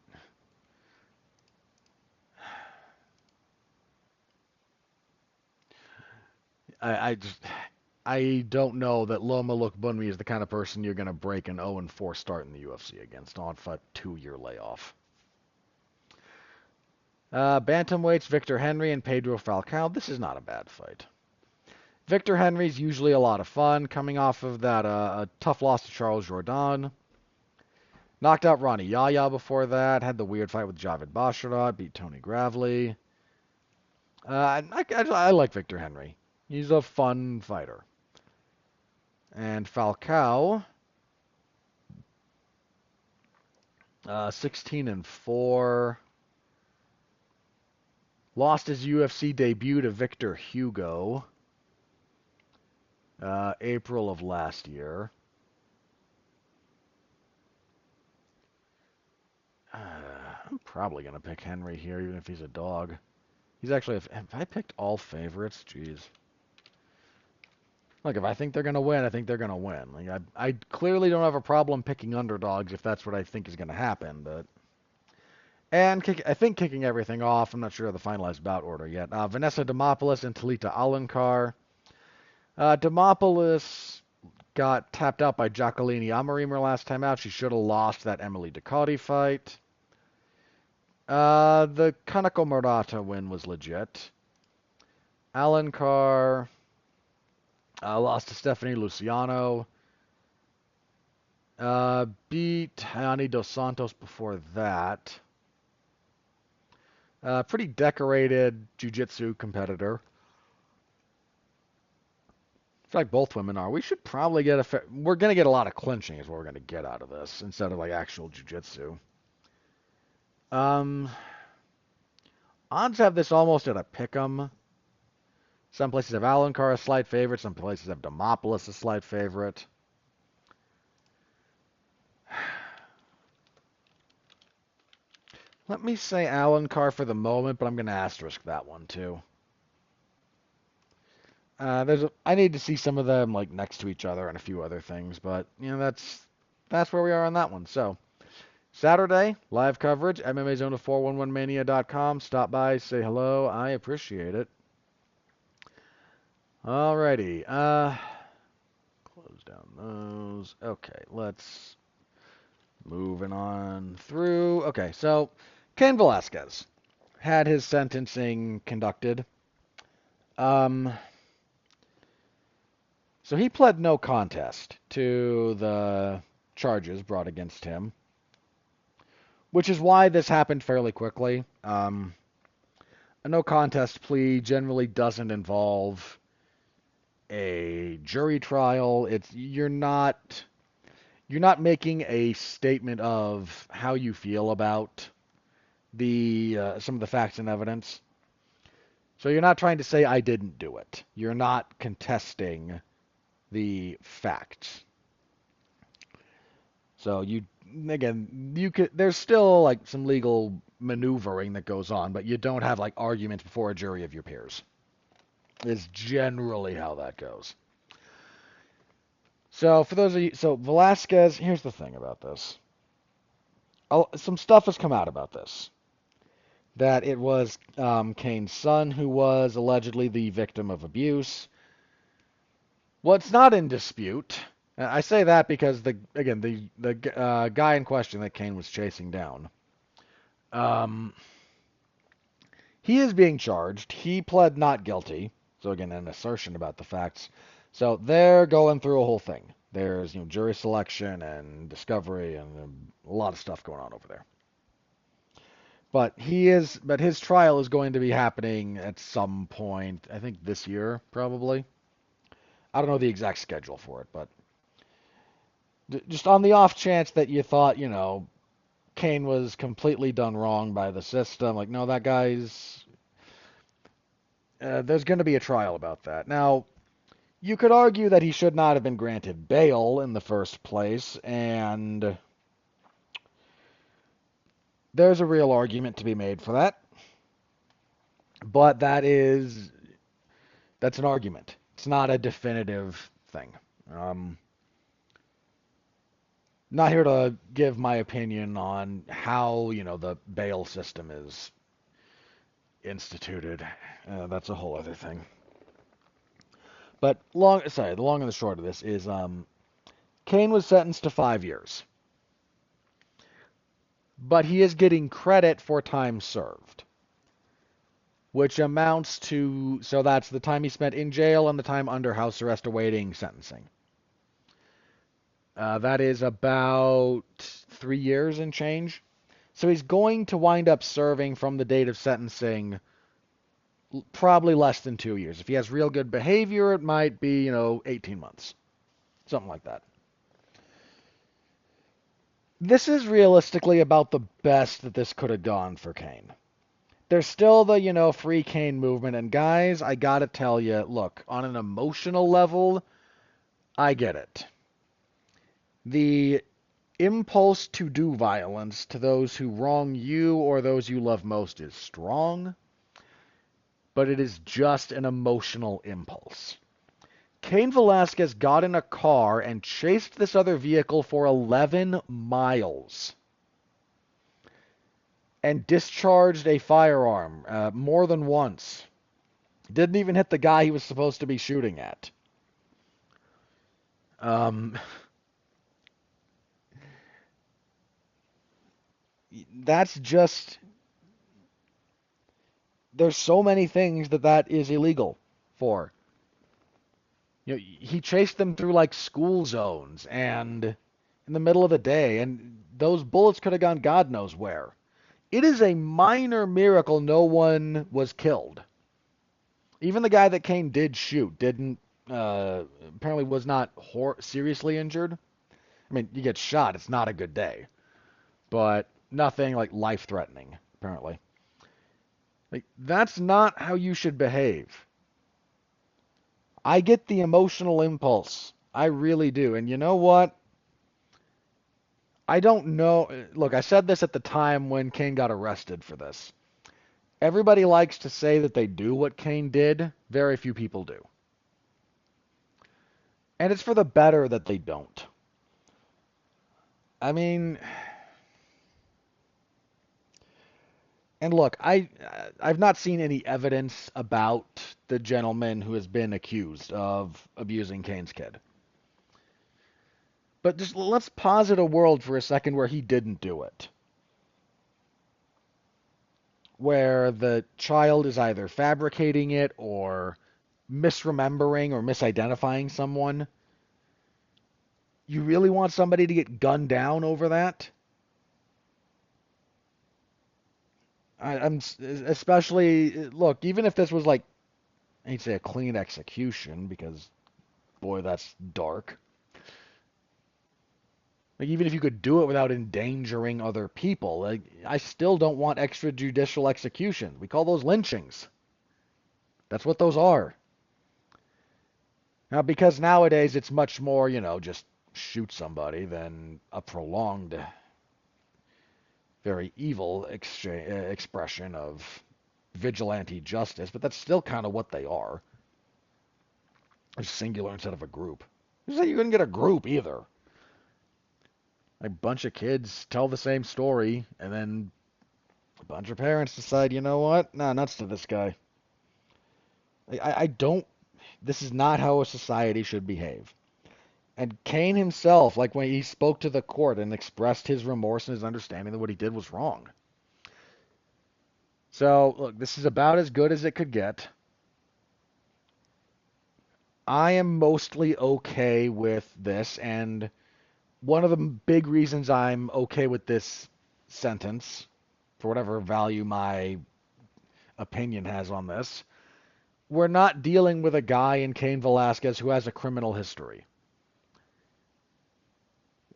I don't know that Loma Lookbunmi is the kind of person you're going to break an 0-4 start in the UFC against on a 2-year layoff. Bantamweights, Victor Henry and Pedro Falcao. This is not a bad fight. Victor Henry's usually a lot of fun, coming off of that a tough loss to Charles Jourdain. Knocked out Ronnie Yaya before that. Had the weird fight with Javid Basharat. Beat Tony Gravely. I like Victor Henry. He's a fun fighter. And Falcao, 16-4. Lost his UFC debut to Victor Hugo, April of last year. I'm probably going to pick Henry here, even if he's a dog. He's actually, if I picked all favorites, jeez. Look, if I think they're going to win, I think they're going to win. Like I clearly don't have a problem picking underdogs if that's what I think is going to happen, but... And I think kicking everything off, I'm not sure of the finalized bout order yet. Vanessa Demopoulos and Talita Alencar. Demopoulos got tapped out by Jacqueline Amarimer last time out. She should have lost that Emily Ducati fight. The Kanako Murata win was legit. Alencar lost to Stephanie Luciano. Beat Hayani Dos Santos before that. Pretty decorated jiu-jitsu competitor. I feel like both women are. We should probably get we're going to get a lot of clinching is what we're going to get out of this instead of like actual jiu-jitsu. Odds have this almost at a pick'em. Some places have Alencar a slight favorite. Some places have Demopoulos a slight favorite. Let me say Alencar for the moment, but I'm going to asterisk that one too. I need to see some of them like next to each other and a few other things, but you know that's where we are on that one. So Saturday live coverage, MMA Zone of 411mania.com. Stop by, say hello. I appreciate it. Alrighty, close down those. Okay, let's moving on through. Okay, so Cain Velasquez had his sentencing conducted. So he pled no contest to the charges brought against him, which is why this happened fairly quickly. A no contest plea generally doesn't involve a jury trial. You're not making a statement of how you feel about some of the facts and evidence. So you're not trying to say I didn't do it. You're not contesting the facts. So you could, there's still like some legal maneuvering that goes on, but you don't have like arguments before a jury of your peers. Is generally how that goes. So for those of you, so Velasquez, here's the thing about this. Some stuff has come out about this. That it was Cain's son who was allegedly the victim of abuse. What's not in dispute, I say that because the guy in question that Cain was chasing down, um, he is being charged. He pled not guilty. So again, an assertion about the facts. So they're going through a whole thing. There's jury selection and discovery and a lot of stuff going on over there. But his trial is going to be happening at some point. I think this year, probably. I don't know the exact schedule for it, but just on the off chance that you thought, Cain was completely done wrong by the system, like no, that guy's. There's going to be a trial about that. Now, you could argue that he should not have been granted bail in the first place, and there's a real argument to be made for that. But that's an argument. It's not a definitive thing. Not here to give my opinion on how, the bail system is instituted. That's a whole other thing. But the long and the short of this is Cain was sentenced to 5 years. But he is getting credit for time served, which amounts to, so that's the time he spent in jail and the time under house arrest awaiting sentencing. That is about 3 years and change. So he's going to wind up serving from the date of sentencing probably less than 2 years. If he has real good behavior, it might be, 18 months. Something like that. This is realistically about the best that this could have gone for Cain. There's still the, free Cain movement. And guys, I gotta tell you, look, on an emotional level, I get it. The impulse to do violence to those who wrong you or those you love most is strong, but it is just an emotional impulse. Cain Velasquez got in a car and chased this other vehicle for 11 miles and discharged a firearm more than once. Didn't even hit the guy he was supposed to be shooting at. That's just... There's so many things that is illegal for. He chased them through like school zones and in the middle of the day, and those bullets could have gone God knows where. It is a minor miracle no one was killed. Even the guy that Cain did shoot didn't, apparently was not seriously injured. I mean, you get shot, it's not a good day. But nothing like life-threatening, apparently. Like, that's not how you should behave. I get the emotional impulse. I really do. And you know what? I don't know. Look, I said this at the time when Cain got arrested for this. Everybody likes to say that they do what Cain did. Very few people do. And it's for the better that they don't. I mean, and look, I've not seen any evidence about the gentleman who has been accused of abusing Cain's kid. But just let's posit a world for a second where he didn't do it. Where the child is either fabricating it or misremembering or misidentifying someone. You really want somebody to get gunned down over that? I'm especially, look, even if this was like, I hate to say a clean execution because, boy, that's dark. Like, even if you could do it without endangering other people, like, I still don't want extrajudicial executions. We call those lynchings. That's what those are. Now, because nowadays it's much more, just shoot somebody than a prolonged, very evil expression of vigilante justice, but that's still kind of what they are. A singular instead of a group. You say you couldn't get a group either. A bunch of kids tell the same story, and then a bunch of parents decide, you know what? Nah, nuts to this guy. I don't. This is not how a society should behave. And Cain himself, like when he spoke to the court and expressed his remorse and his understanding that what he did was wrong. So, look, this is about as good as it could get. I am mostly okay with this, and one of the big reasons I'm okay with this sentence, for whatever value my opinion has on this, we're not dealing with a guy in Cain Velasquez who has a criminal history.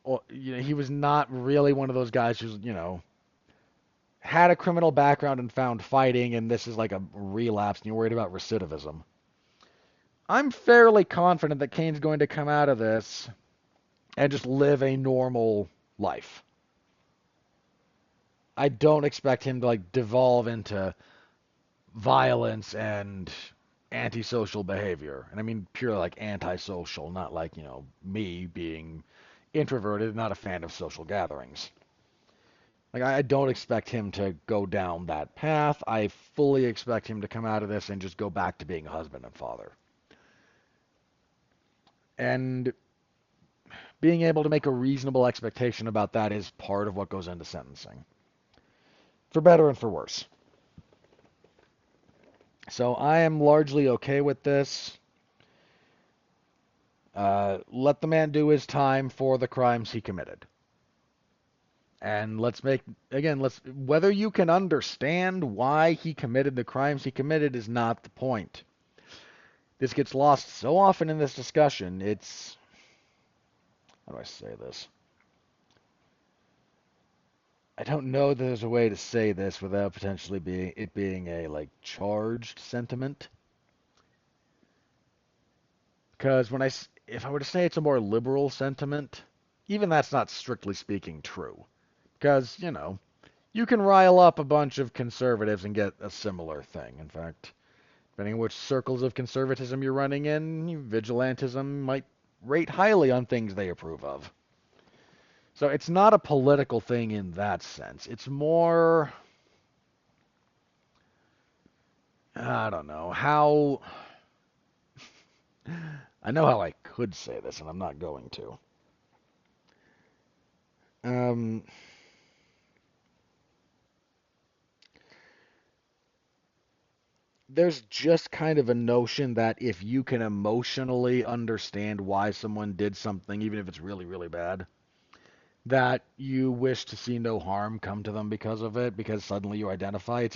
Or, he was not really one of those guys who's, had a criminal background and found fighting, and this is like a relapse, and you're worried about recidivism. I'm fairly confident that Cain's going to come out of this and just live a normal life. I don't expect him to like devolve into violence and antisocial behavior. And I mean purely like antisocial, not like, me being introverted, not a fan of social gatherings. Like I don't expect him to go down that path. I fully expect him to come out of this and just go back to being a husband and father. And being able to make a reasonable expectation about that is part of what goes into sentencing. For better and for worse. So I am largely okay with this. Let the man do his time for the crimes he committed. And whether you can understand why he committed the crimes he committed is not the point. This gets lost so often in this discussion. How do I say this? I don't know that there's a way to say this without potentially being a like charged sentiment. Because if I were to say it's a more liberal sentiment, even that's not strictly speaking true. Because, you can rile up a bunch of conservatives and get a similar thing. In fact, depending on which circles of conservatism you're running in, vigilantism might rate highly on things they approve of. So it's not a political thing in that sense. It's more, I don't know, I know how I could say this, and I'm not going to. Um, there's just kind of a notion that if you can emotionally understand why someone did something, even if it's really, really bad, that you wish to see no harm come to them because of it, because suddenly you identify.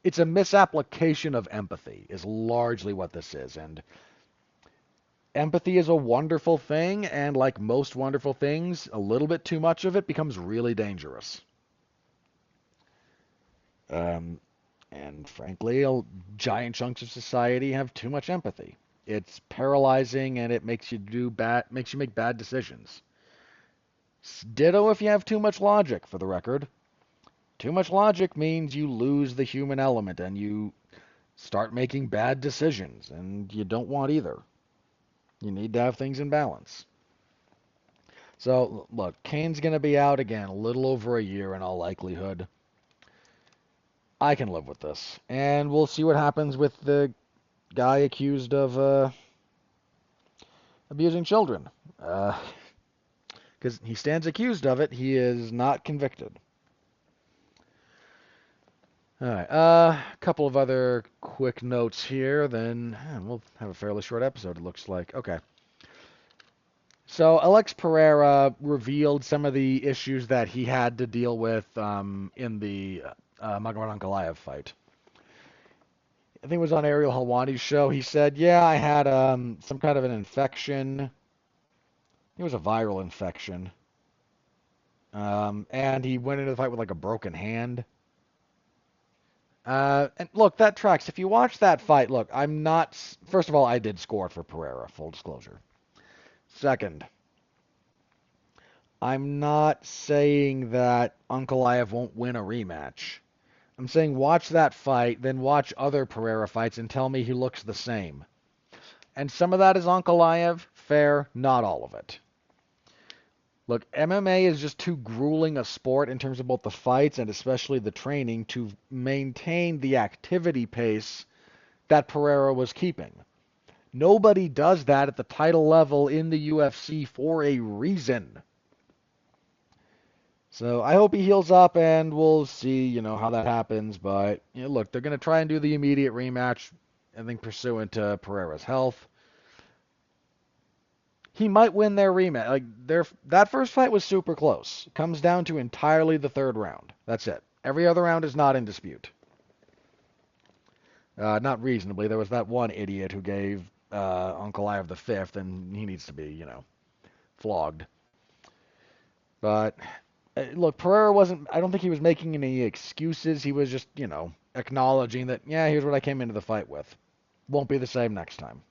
It's a misapplication of empathy, is largely what this is. And empathy is a wonderful thing, and like most wonderful things, a little bit too much of it becomes really dangerous. Um, and frankly, giant chunks of society have too much empathy. It's paralyzing, and it makes you make bad decisions. Ditto if you have too much logic, for the record. Too much logic means you lose the human element and you start making bad decisions, and you don't want either. You need to have things in balance. So, look, Cain's going to be out again a little over a year in all likelihood. I can live with this. And we'll see what happens with the guy accused of abusing children. Because he stands accused of it, he is not convicted. All right, a couple of other quick notes here, then we'll have a fairly short episode, it looks like. Okay. So Alex Pereira revealed some of the issues that he had to deal with in the Magomed Ankalaev fight. I think it was on Ariel Helwani's show. He said, "Yeah, I had some kind of an infection. It was a viral infection, and he went into the fight with like a broken hand." And look, that tracks. If you watch that fight, look, I'm not. First of all, I did score for Pereira. Full disclosure. Second, I'm not saying that Ankalaev won't win a rematch. I'm saying watch that fight, then watch other Pereira fights and tell me he looks the same. And some of that is Ankalaev, fair, not all of it. Look, MMA is just too grueling a sport in terms of both the fights and especially the training to maintain the activity pace that Pereira was keeping. Nobody does that at the title level in the UFC for a reason. So I hope he heals up, and we'll see, how that happens. But look, they're going to try and do the immediate rematch, I think, pursuant to Pereira's health. He might win their rematch. That first fight was super close. It comes down to entirely the third round. That's it. Every other round is not in dispute. Not reasonably. There was that one idiot who gave Ankalaev the fifth, and he needs to be, flogged. But look, Pereira wasn't. I don't think he was making any excuses. He was just, acknowledging that, yeah, here's what I came into the fight with. Won't be the same next time.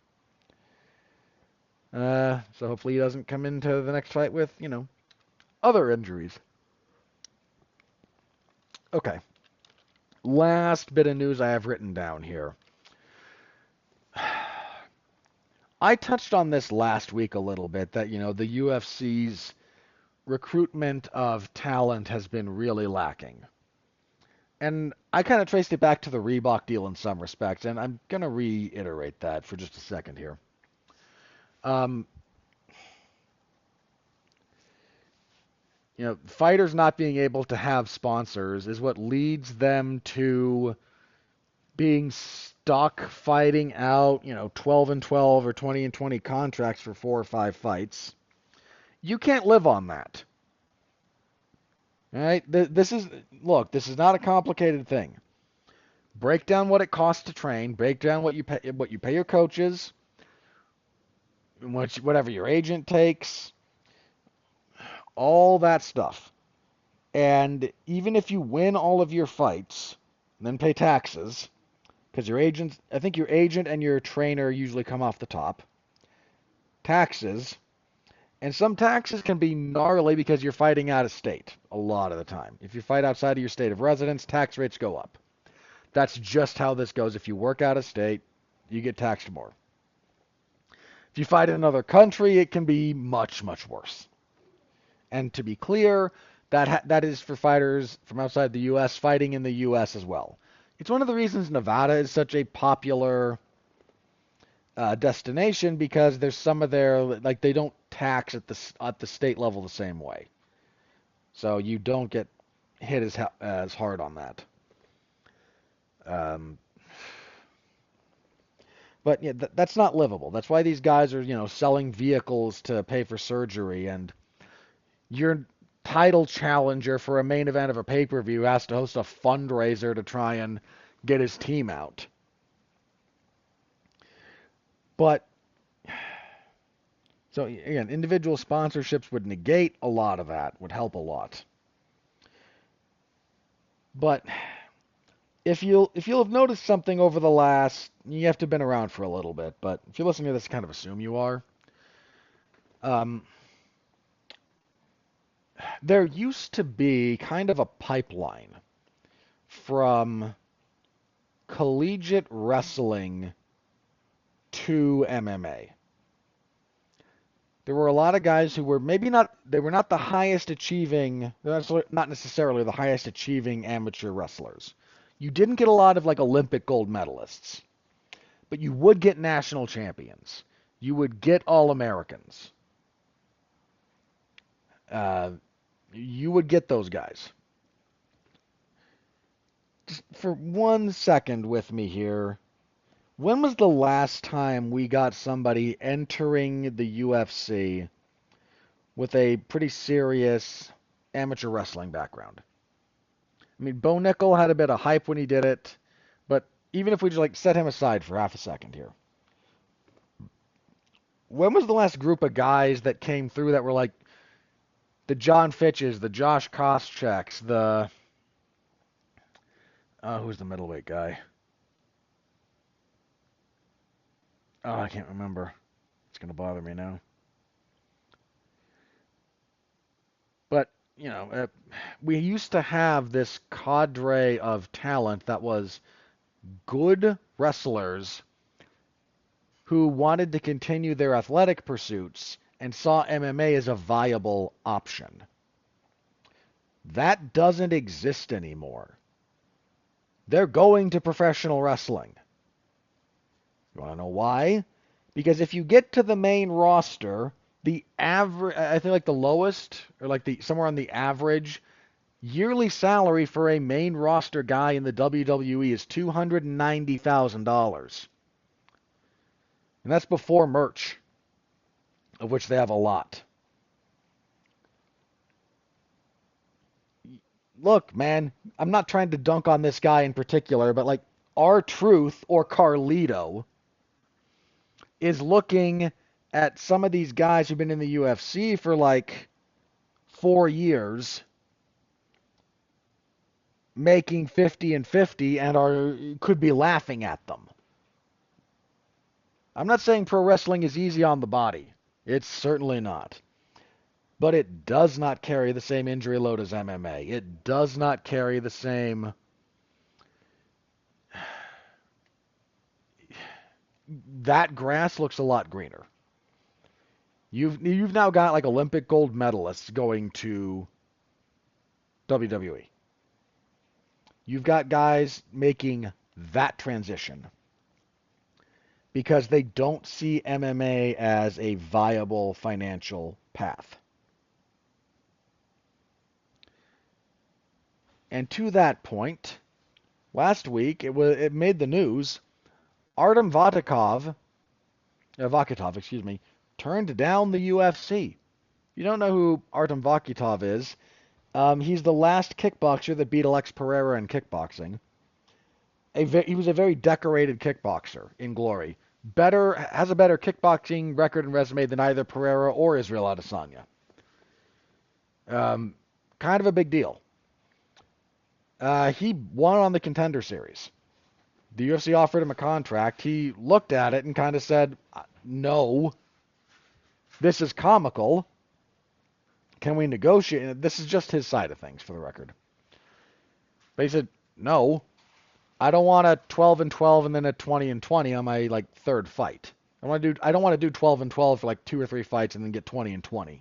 So hopefully he doesn't come into the next fight with, other injuries. Okay. Last bit of news I have written down here. I touched on this last week a little bit, that, the UFC's recruitment of talent has been really lacking. And I kind of traced it back to the Reebok deal in some respects, and I'm going to reiterate that for just a second here. Um, fighters not being able to have sponsors is what leads them to being stuck fighting out, 12 and 12 or 20 and 20 contracts for 4 or 5 fights. You can't live on that. All right? This is not a complicated thing. Break down what it costs to train, break down what you pay your coaches, whatever your agent takes, all that stuff. And even if you win all of your fights, then pay taxes, because I think your agent and your trainer usually come off the top. Taxes, and some taxes can be gnarly because you're fighting out of state a lot of the time. If you fight outside of your state of residence, tax rates go up. That's just how this goes. If you work out of state, you get taxed more. If you fight in another country, it can be much, much worse. And to be clear, that is for fighters from outside the U.S. fighting in the U.S. as well. It's one of the reasons Nevada is such a popular destination, because there's some of their, like, they don't tax at the state level the same way, so you don't get hit as hard on that. Um, but yeah, that's not livable. That's why these guys are selling vehicles to pay for surgery, and your title challenger for a main event of a pay-per-view has to host a fundraiser to try and get his team out. But so again, individual sponsorships would negate a lot of that, would help a lot. But if you'll have noticed something over the last, you have to have been around for a little bit, but if you're listening to this, kind of assume you are. Um, there used to be kind of a pipeline from collegiate wrestling to MMA. There were a lot of guys who were they were not the highest achieving, not necessarily the highest achieving amateur wrestlers. You didn't get a lot of like Olympic gold medalists, but you would get national champions. You would get All-Americans. You would get those guys. Just for 1 second with me here. When was the last time we got somebody entering the UFC with a pretty serious amateur wrestling background? I mean, Bo Nickel had a bit of hype when he did it, but even if we just set him aside for half a second here, when was the last group of guys that came through that were like the John Fitches, the Josh Koscheck's, who's the middleweight guy? Oh, I can't remember. It's gonna bother me now. we used to have this cadre of talent that was good wrestlers who wanted to continue their athletic pursuits and saw MMA as a viable option. That doesn't exist anymore. They're going to professional wrestling. You want to know why? Because if you get to the main roster, the average, I think like the lowest, or like somewhere on the average, yearly salary for a main roster guy in the WWE is $290,000. And that's before merch, of which they have a lot. Look, man, I'm not trying to dunk on this guy in particular, but like R-Truth or Carlito is looking at some of these guys who've been in the UFC for like 4 years, making 50 and 50 and could be laughing at them. I'm not saying pro wrestling is easy on the body. It's certainly not. But it does not carry the same injury load as MMA. It does not carry the same... That grass looks a lot greener. You've now got like Olympic gold medalists going to WWE. You've got guys making that transition because they don't see MMA as a viable financial path. And to that point, last week it made the news. Artem Vakhitov, turned down the UFC. You don't know who Artem Vakhitov is. He's the last kickboxer that beat Alex Pereira in kickboxing. He was a very decorated kickboxer in glory. Has a better kickboxing record and resume than either Pereira or Israel Adesanya. Kind of a big deal. He won on the Contender Series. The UFC offered him a contract. He looked at it and kind of said, no, this is comical. Can we negotiate? This is just his side of things, for the record. But he said, no, I don't want a 12-12 and then a 20-20 on my third fight. I don't want to do 12-12 for like 2 or 3 fights and then get 20-20.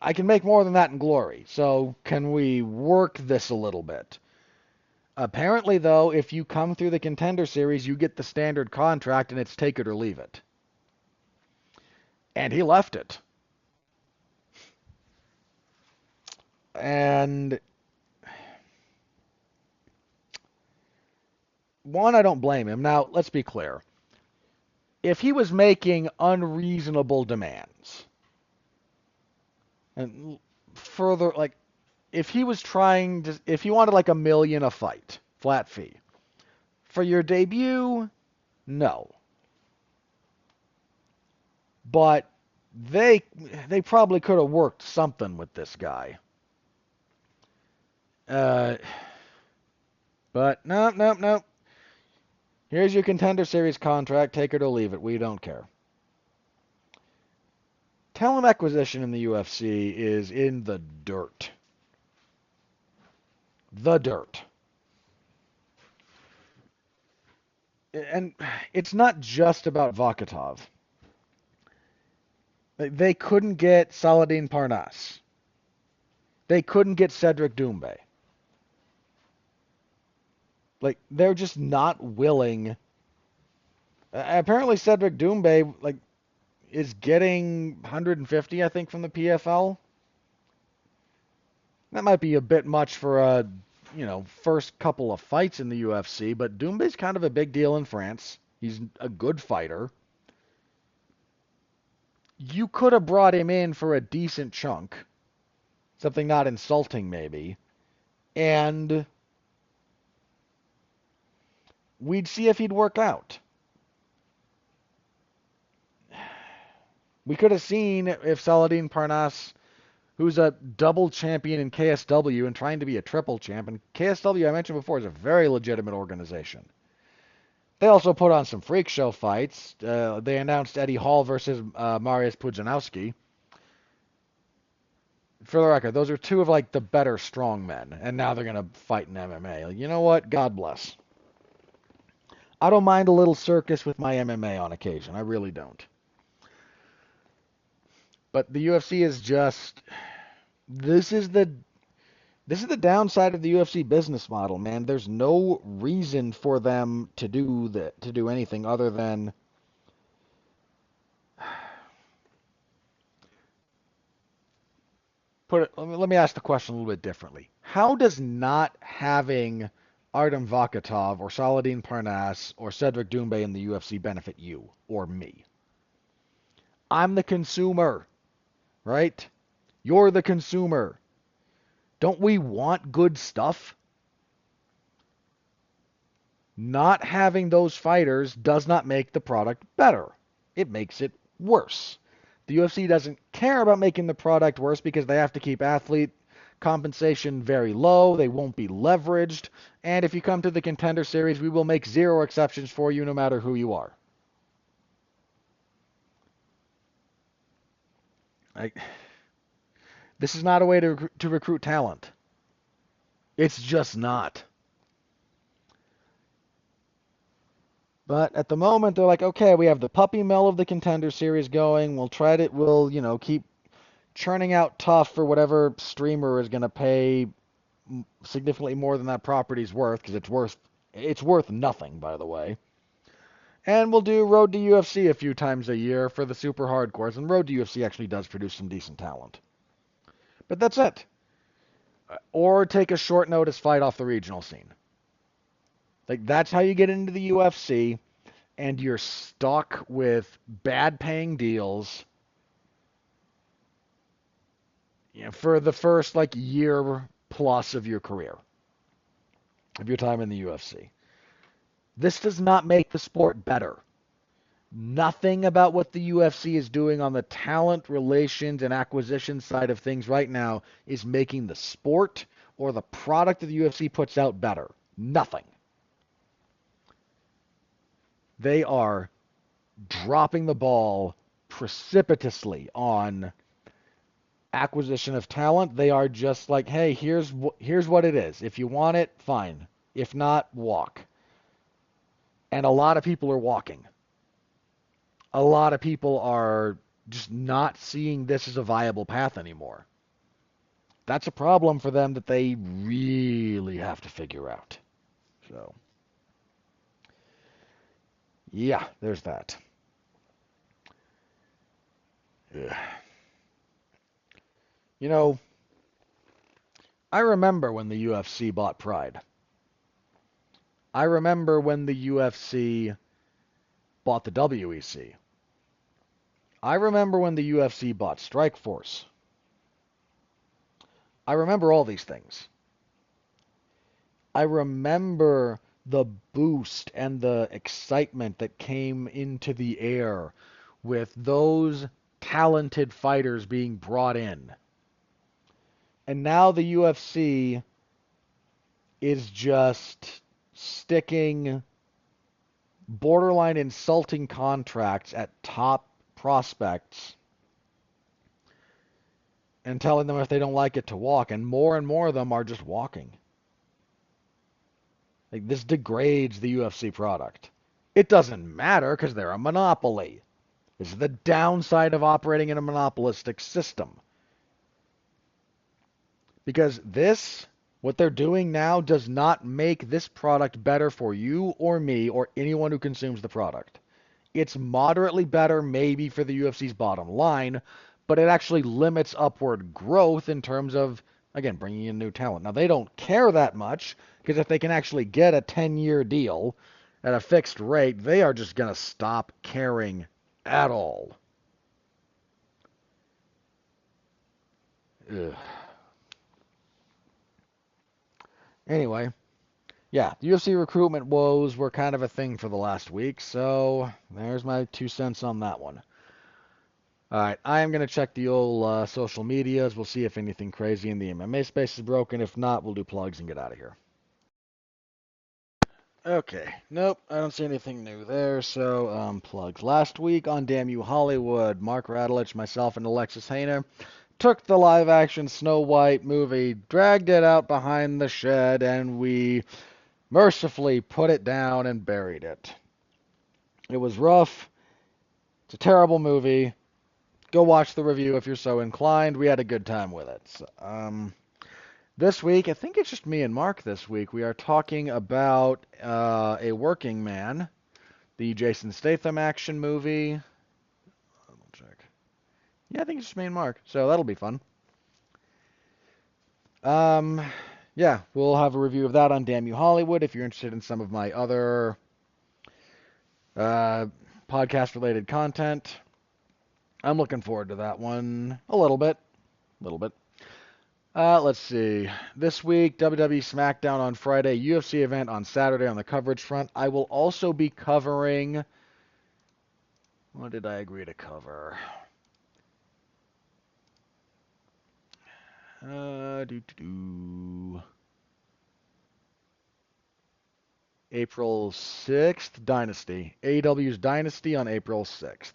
I can make more than that in glory. So can we work this a little bit? Apparently, though, if you come through the Contender Series, you get the standard contract, and it's take it or leave it. And he left it. And one, I don't blame him. Now, let's be clear. If he was making unreasonable demands, and further, if he wanted $1 million a fight, flat fee, for your debut, no. But they probably could have worked something with this guy. But no. Here's your Contender Series contract. Take it or leave it. We don't care. Talent acquisition in the UFC is in the dirt. The dirt. And it's not just about Vakhitov. They couldn't get Saladin Parnasse. They couldn't get Cedric Doumbé. They're just not willing. Apparently Cedric Doumbé, is getting 150, I think, from the PFL. That might be a bit much for a, first couple of fights in the UFC, but Doumbé's kind of a big deal in France. He's a good fighter. You could have brought him in for a decent chunk. Something not insulting, maybe. And we'd see if he'd work out. We could have seen if Saladin Parnasse, who's a double champion in KSW and trying to be a triple champ, and KSW, I mentioned before, is a very legitimate organization. They also put on some freak show fights. They announced Eddie Hall versus Mariusz Pudzianowski. For the record, those are two of like the better strongmen, and now they're gonna fight in MMA. Like, you know what? God bless. I don't mind a little circus with my MMA on occasion. I really don't. But the UFC is just this is the this is the downside of the UFC business model, man. There's no reason for them to do anything other than let me ask the question a little bit differently. How does not having Artem Vakatov or Saladin Parnasse or Cedric Doumbé in the UFC benefit you or me? I'm the consumer, right? You're the consumer. Don't we want good stuff? Not having those fighters does not make the product better. It makes it worse. The UFC doesn't care about making the product worse because they have to keep athlete compensation very low. They won't be leveraged. And if you come to the Contender Series, we will make zero exceptions for you no matter who you are. Like, this is not a way to recruit talent. It's just not. But at the moment, they're like, okay, we have the puppy mill of the Contender Series going. We'll keep churning out tough for whatever streamer is going to pay significantly more than that property's worth, because it's worth nothing, by the way. And we'll do Road to UFC a few times a year for the super hardcores, and Road to UFC actually does produce some decent talent. But that's it. Or take a short notice fight off the regional scene. Like, that's how you get into the UFC, and you're stuck with bad paying deals, for the first like year plus of your career, of your time in the UFC. This does not make the sport better. Nothing about what the UFC is doing on the talent relations and acquisition side of things right now is making the sport or the product that the UFC puts out better. Nothing. They are dropping the ball precipitously on acquisition of talent. They are just like, hey, here's what it is. If you want it, fine. If not, walk. And a lot of people are walking. A lot of people are just not seeing this as a viable path anymore. That's a problem for them that they really have to figure out. So, yeah, there's that. Ugh. You know, I remember when the UFC bought Pride. I remember when the UFC bought the WEC. I remember when the UFC bought Strikeforce. I remember all these things. I remember the boost and the excitement that came into the air with those talented fighters being brought in. And now the UFC is just sticking borderline insulting contracts at top prospects and telling them if they don't like it to walk, and more of them are just walking. Like, this degrades the UFC product. It doesn't matter because they're a monopoly. This is the downside of operating in a monopolistic system. Because what they're doing now, does not make this product better for you or me or anyone who consumes the product. It's moderately better maybe for the UFC's bottom line, but it actually limits upward growth in terms of, again, bringing in new talent. Now, they don't care that much, because if they can actually get a 10-year deal at a fixed rate, they are just going to stop caring at all. Ugh. Anyway, yeah, the UFC recruitment woes were kind of a thing for the last week, so there's my 2 cents on that one. All right, I am going to check the old social medias. We'll see if anything crazy in the MMA space is broken. If not, we'll do plugs and get out of here. Okay, nope, I don't see anything new there, so plugs. Last week on Damn You Hollywood, Mark Radulich, myself, and Alexis Hayner took the live-action Snow White movie, dragged it out behind the shed, and we mercifully put it down and buried it. It was rough. It's a terrible movie. Go watch the review if you're so inclined. We had a good time with it. This week, I think it's just me and Mark this week, we are talking about A Working Man, the Jason Statham action movie. I'll check. Yeah, I think it's just me and Mark, so that'll be fun. Yeah, we'll have a review of that on Damn You Hollywood if you're interested in some of my other podcast-related content. I'm looking forward to that one a little bit. Let's see. This week, WWE SmackDown on Friday, UFC event on Saturday on the coverage front. I will also be covering... What did I agree to cover? April 6th, Dynasty. AEW's Dynasty on April 6th.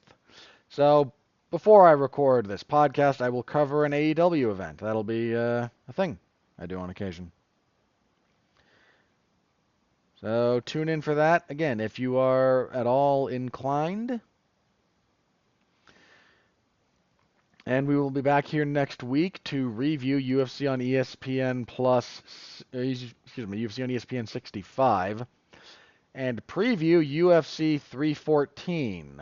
So, before I record this podcast, I will cover an AEW event. That'll be a thing I do on occasion. So, tune in for that. Again, if you are at all inclined. And we will be back here next week to review UFC on ESPN Plus, UFC on ESPN 65, and preview UFC 314.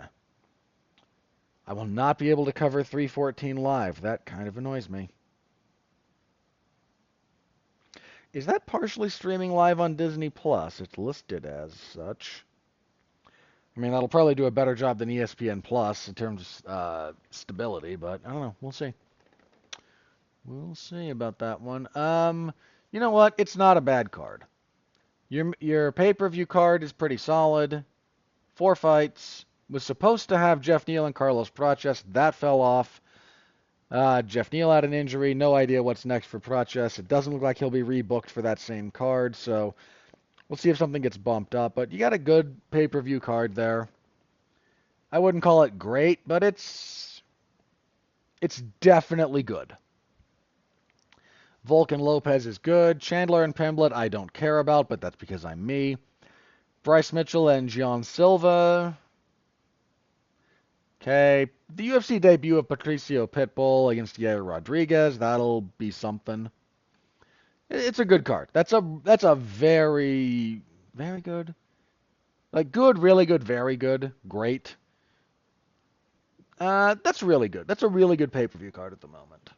I will not be able to cover 314 live. That kind of annoys me. Is that partially streaming live on Disney Plus? It's listed as such. I mean, that'll probably do a better job than ESPN Plus in terms of stability, but I don't know. We'll see. We'll see about that one. You know what? It's not a bad card. Your pay-per-view card is pretty solid. 4 fights. Was supposed to have Jeff Neal and Carlos Praches. That fell off. Jeff Neal had an injury. No idea what's next for Praches. It doesn't look like he'll be rebooked for that same card, so we'll see if something gets bumped up. But you got a good pay-per-view card there. I wouldn't call it great, but it's definitely good. Volkan Lopez is good. Chandler and Pimblett I don't care about, but that's because I'm me. Bryce Mitchell and Gian Silva. Okay. The UFC debut of Patricio Pitbull against Yair Rodriguez. That'll be something. It's a good card. That's a very, very good. Like good, really good, very good, great. That's really good. That's a really good pay-per-view card at the moment.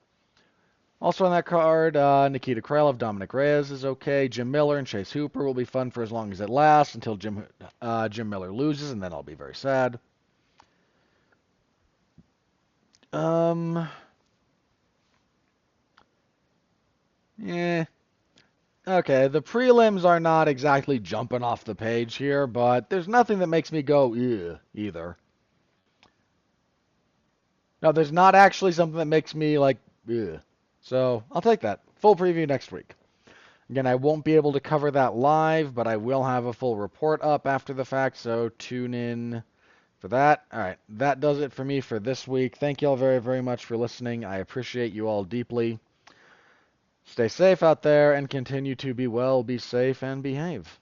Also on that card, Nikita Krylov, Dominic Reyes is okay. Jim Miller and Chase Hooper will be fun for as long as it lasts until Jim Miller loses, and then I'll be very sad. Yeah. Okay, the prelims are not exactly jumping off the page here, but there's nothing that makes me go, ew, either. No, there's not actually something that makes me like, ew. So, I'll take that. Full preview next week. Again, I won't be able to cover that live, but I will have a full report up after the fact, so tune in for that. All right, that does it for me for this week. Thank you all very, very much for listening. I appreciate you all deeply. Stay safe out there and continue to be well, be safe, and behave.